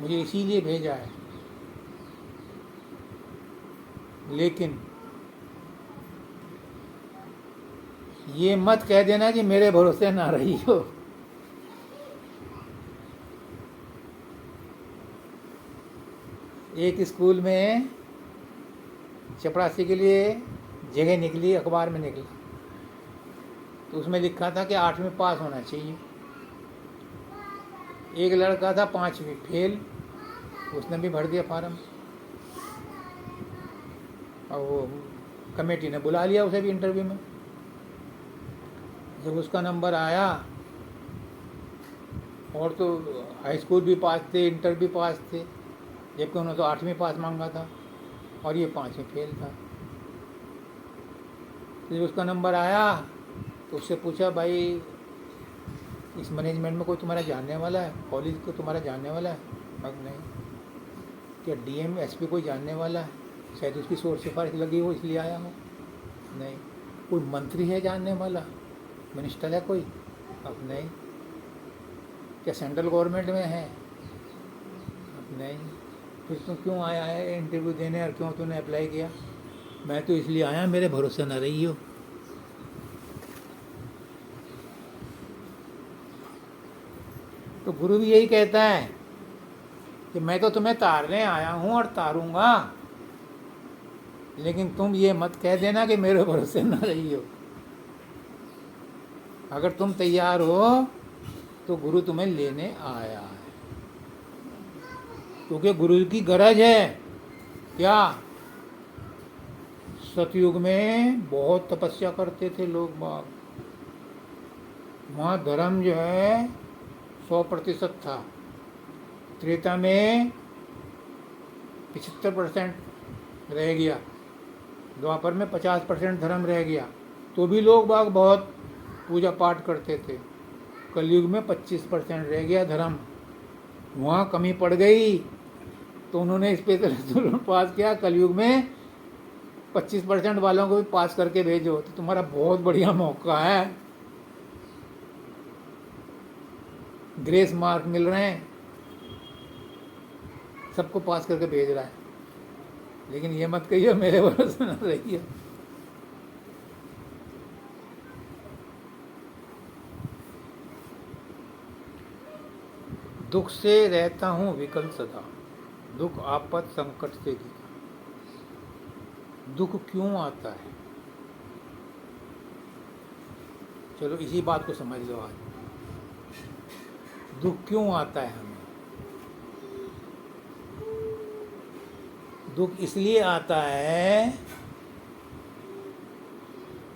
मुझे इसीलिए भेजा है। लेकिन ये मत कह देना कि मेरे भरोसे ना रही हो। एक स्कूल में चपरासी के लिए जगह निकली, अखबार में निकला, तो उसमें लिखा था कि 8वीं पास होना चाहिए। एक लड़का था 5वीं फेल, उसने भी भर दिया फार्म, और वो कमेटी ने बुला लिया उसे भी इंटरव्यू में। जब उसका नंबर आया, और तो हाई स्कूल भी पास थे, इंटर भी पास थे, जबकि उन्होंने तो 8वीं पास मांगा था और ये 5वीं फेल था। तो जब उसका नंबर आया तो उससे पूछा, भाई इस मैनेजमेंट में कोई तुम्हारा जानने वाला है, कॉलेज को तुम्हारा जानने वाला है? नहीं। क्या डीएम एसपी कोई जानने वाला है? शायद उसकी सोच सिफारिश लगी हो इसलिए आया हो। नहीं। कोई मंत्री है जानने वाला, मिनिस्टर है कोई? अब नहीं। क्या सेंट्रल गवर्नमेंट में है? अब नहीं। फिर तुम क्यों आया है इंटरव्यू देने, और क्यों तूने अप्लाई किया? मैं तो इसलिए आया मेरे भरोसे न रही हो। तो गुरु भी यही कहता है कि मैं तो तुम्हें तारने आया हूँ और तारूंगा, लेकिन तुम ये मत कह देना कि मेरे भरोसे न रही हो। अगर तुम तैयार हो तो गुरु तुम्हें लेने आया है, क्योंकि गुरु की गरज है। क्या? सतयुग में बहुत तपस्या करते थे लोग बाग, वहाँ धर्म जो है 100% था। त्रेता में 75% रह गया, द्वापर में 50% धर्म रह गया, तो भी लोग बाग बहुत पूजा पाठ करते थे। कलयुग में 25% रह गया धर्म, वहाँ कमी पड़ गई, तो उन्होंने स्पेशल रेजोल्यूशन पास किया, कलयुग में 25% वालों को भी पास करके भेजो। तो तुम्हारा बहुत बढ़िया मौका है, ग्रेस मार्क मिल रहे हैं, सबको पास करके भेज रहा है। लेकिन ये मत कहिए मेरे भरोसे न रहिए। दुख से रहता हूँ विकल सदा, दुख आपत संकट से घिरा। दुख क्यों आता है? चलो इसी बात को समझ लो आज। दुख क्यों आता है हमें? दुख इसलिए आता है,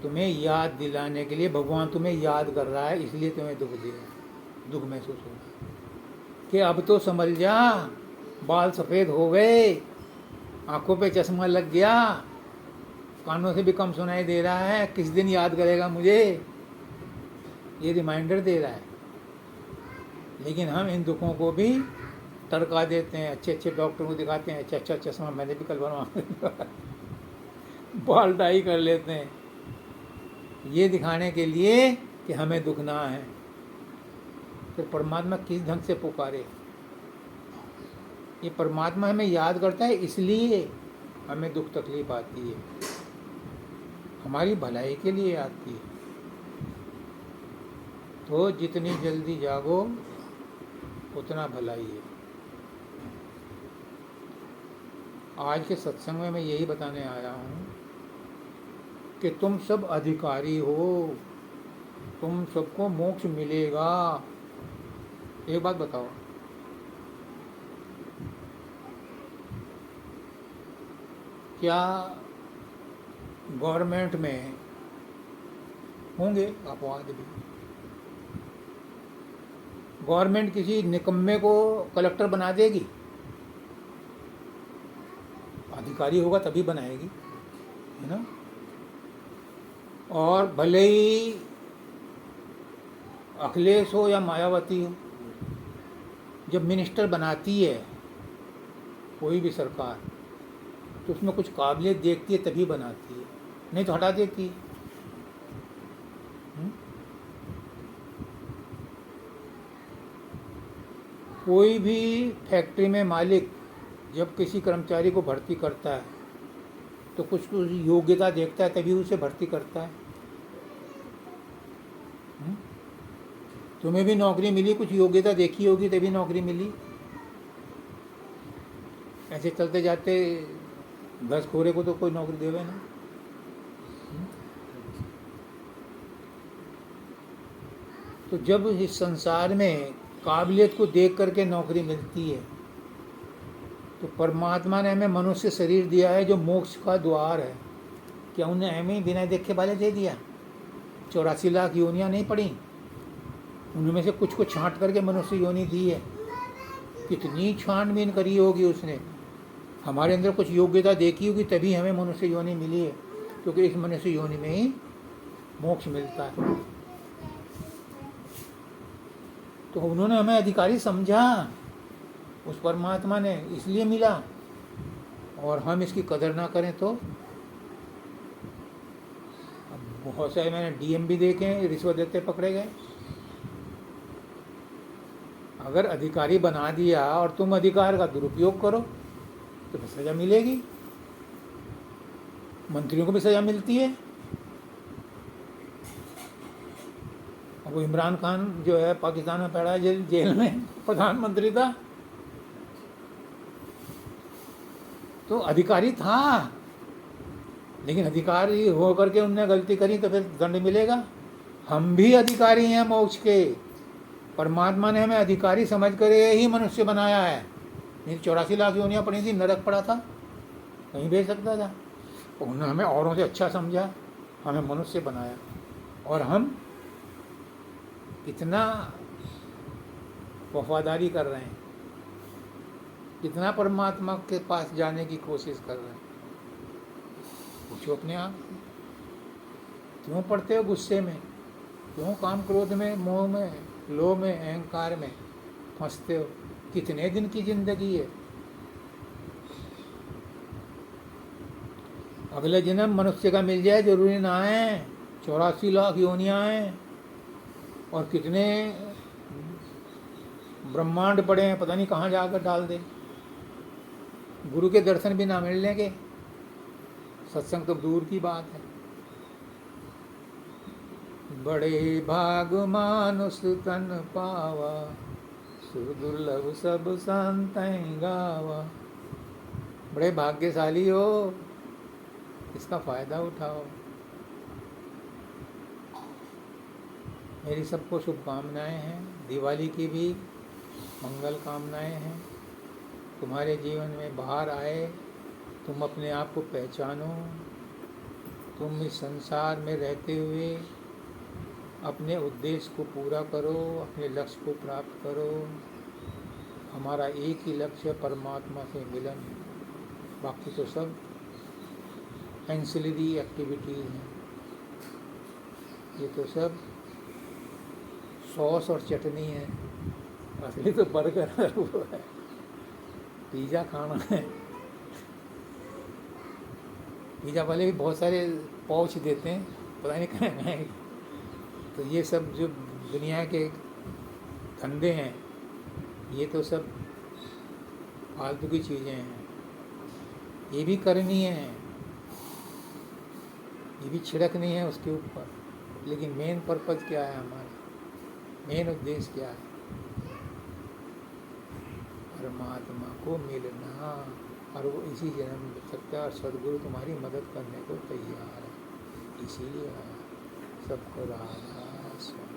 तुम्हें याद दिलाने के लिए। भगवान तुम्हें याद कर रहा है, इसलिए तुम्हें दुख दे रहा है, दुख महसूस हो रहा है कि अब तो समझ जा, बाल सफ़ेद हो गए, आंखों पे चश्मा लग गया, कानों से भी कम सुनाई दे रहा है, किस दिन याद करेगा मुझे, ये रिमाइंडर दे रहा है। लेकिन हम इन दुखों को भी तड़का देते हैं, अच्छे अच्छे डॉक्टर को दिखाते हैं, अच्छा अच्छा चश्मा मैंने भी कल बनवा बाल डाई कर लेते हैं, ये दिखाने के लिए कि हमें दुख ना है। तो परमात्मा किस ढंग से पुकारे? ये परमात्मा हमें याद करता है, इसलिए हमें दुख तकलीफ आती है, हमारी भलाई के लिए आती है। तो जितनी जल्दी जागो उतना भलाई है। आज के सत्संग में मैं यही बताने आया हूँ कि तुम सब अधिकारी हो, तुम सबको मोक्ष मिलेगा। एक बात बताओ, क्या गवर्नमेंट में होंगे अपवाद भी, गवर्नमेंट किसी निकम्मे को कलेक्टर बना देगी? अधिकारी होगा तभी बनाएगी, है ना। और भले ही अखिलेश हो या मायावती हो, जब मिनिस्टर बनाती है कोई भी सरकार, तो उसमें कुछ काबिलियत देखती है तभी बनाती है, नहीं तो हटा देती है। कोई भी फैक्ट्री में मालिक जब किसी कर्मचारी को भर्ती करता है तो कुछ योग्यता देखता है तभी उसे भर्ती करता है। तुम्हें भी नौकरी मिली, कुछ योग्यता देखी होगी तभी नौकरी मिली। ऐसे चलते जाते घसखोरे को तो कोई नौकरी देवे ना। तो जब इस संसार में काबिलियत को देख करके नौकरी मिलती है, तो परमात्मा ने हमें मनुष्य शरीर दिया है जो मोक्ष का द्वार है। क्या उन्हें हमें बिना देखे वाले दे दिया? 84 लाख योनियाँ नहीं पड़ी, उनमें से कुछ को छांट करके मनुष्य योनि दी है। कितनी छानबीन करी होगी उसने, हमारे अंदर कुछ योग्यता देखी होगी तभी हमें मनुष्य योनि मिली है, क्योंकि इस मनुष्य योनि में ही मोक्ष मिलता है। तो उन्होंने हमें अधिकारी समझा, उस परमात्मा ने, इसलिए मिला। और हम इसकी कदर ना करें तो बहुत सारे मैंने डीएम भी देखे हैं रिश्वत देते पकड़े गए। अगर अधिकारी बना दिया और तुम अधिकार का दुरुपयोग करो तो फिर सजा मिलेगी। मंत्रियों को भी सजा मिलती है। वो इमरान खान जो है पाकिस्तान में पड़ा है जेल में, प्रधानमंत्री था, तो अधिकारी था, लेकिन अधिकारी हो करके उनने गलती करी तो फिर दंड मिलेगा। हम भी अधिकारी हैं मोक्ष के। परमात्मा ने हमें अधिकारी समझ कर ही मनुष्य बनाया है। नहीं 84 लाख योनियाँ पड़ी थी, नरक पड़ा था, कहीं भेज सकता था। उन्होंने हमें औरों से अच्छा समझा, हमें मनुष्य बनाया। और हम कितना वफादारी कर रहे हैं, कितना परमात्मा के पास जाने की कोशिश कर रहे हैं। पूछो अपने आप, क्यों पड़ते हो गुस्से में, क्यों काम क्रोध में, मोह में, लोभ में, अहंकार में फंसते हो? कितने दिन की जिंदगी है? अगले जन्म मनुष्य का मिल जाए जरूरी ना है, 84 लाख योनियाँ हैं और कितने ब्रह्मांड पड़े हैं, पता नहीं कहाँ जाकर डाल दे। गुरु के दर्शन भी ना मिलने के, सत्संग तो दूर की बात है। बड़े भाग मानुष तन पावा, सुर दुर्लभ सब संतैं गावा। बड़े भाग्यशाली हो, इसका फायदा उठाओ। मेरी सबको शुभकामनाएं हैं, दिवाली की भी मंगल कामनाएं हैं। तुम्हारे जीवन में बाहर आए, तुम अपने आप को पहचानो, तुम इस संसार में रहते हुए अपने उद्देश्य को पूरा करो, अपने लक्ष्य को प्राप्त करो। हमारा एक ही लक्ष्य है, परमात्मा से मिलन। बाकी तो सब एंसिलरी एक्टिविटीज़ हैं। ये तो सब सॉस और चटनी है, असली तो बर्गर वो है, पिज़्ज़ा खाना है। पिज़्ज़ा वाले भी बहुत सारे पाउच देते हैं, पता नहीं कहाँ हैं। तो ये सब जो दुनिया के धंधे हैं, ये तो सब फालतू की चीज़ें हैं। ये भी करनी है, ये भी छिड़कनी है उसके ऊपर, लेकिन मेन पर्पज़ क्या है हमारा, मेन उद्देश्य क्या है? परमात्मा को मिलना, और वो इसी जन्म में मिल सकता है, और सदगुरु तुम्हारी मदद करने को तैयार है, इसीलिए सबको राधा स्वामी।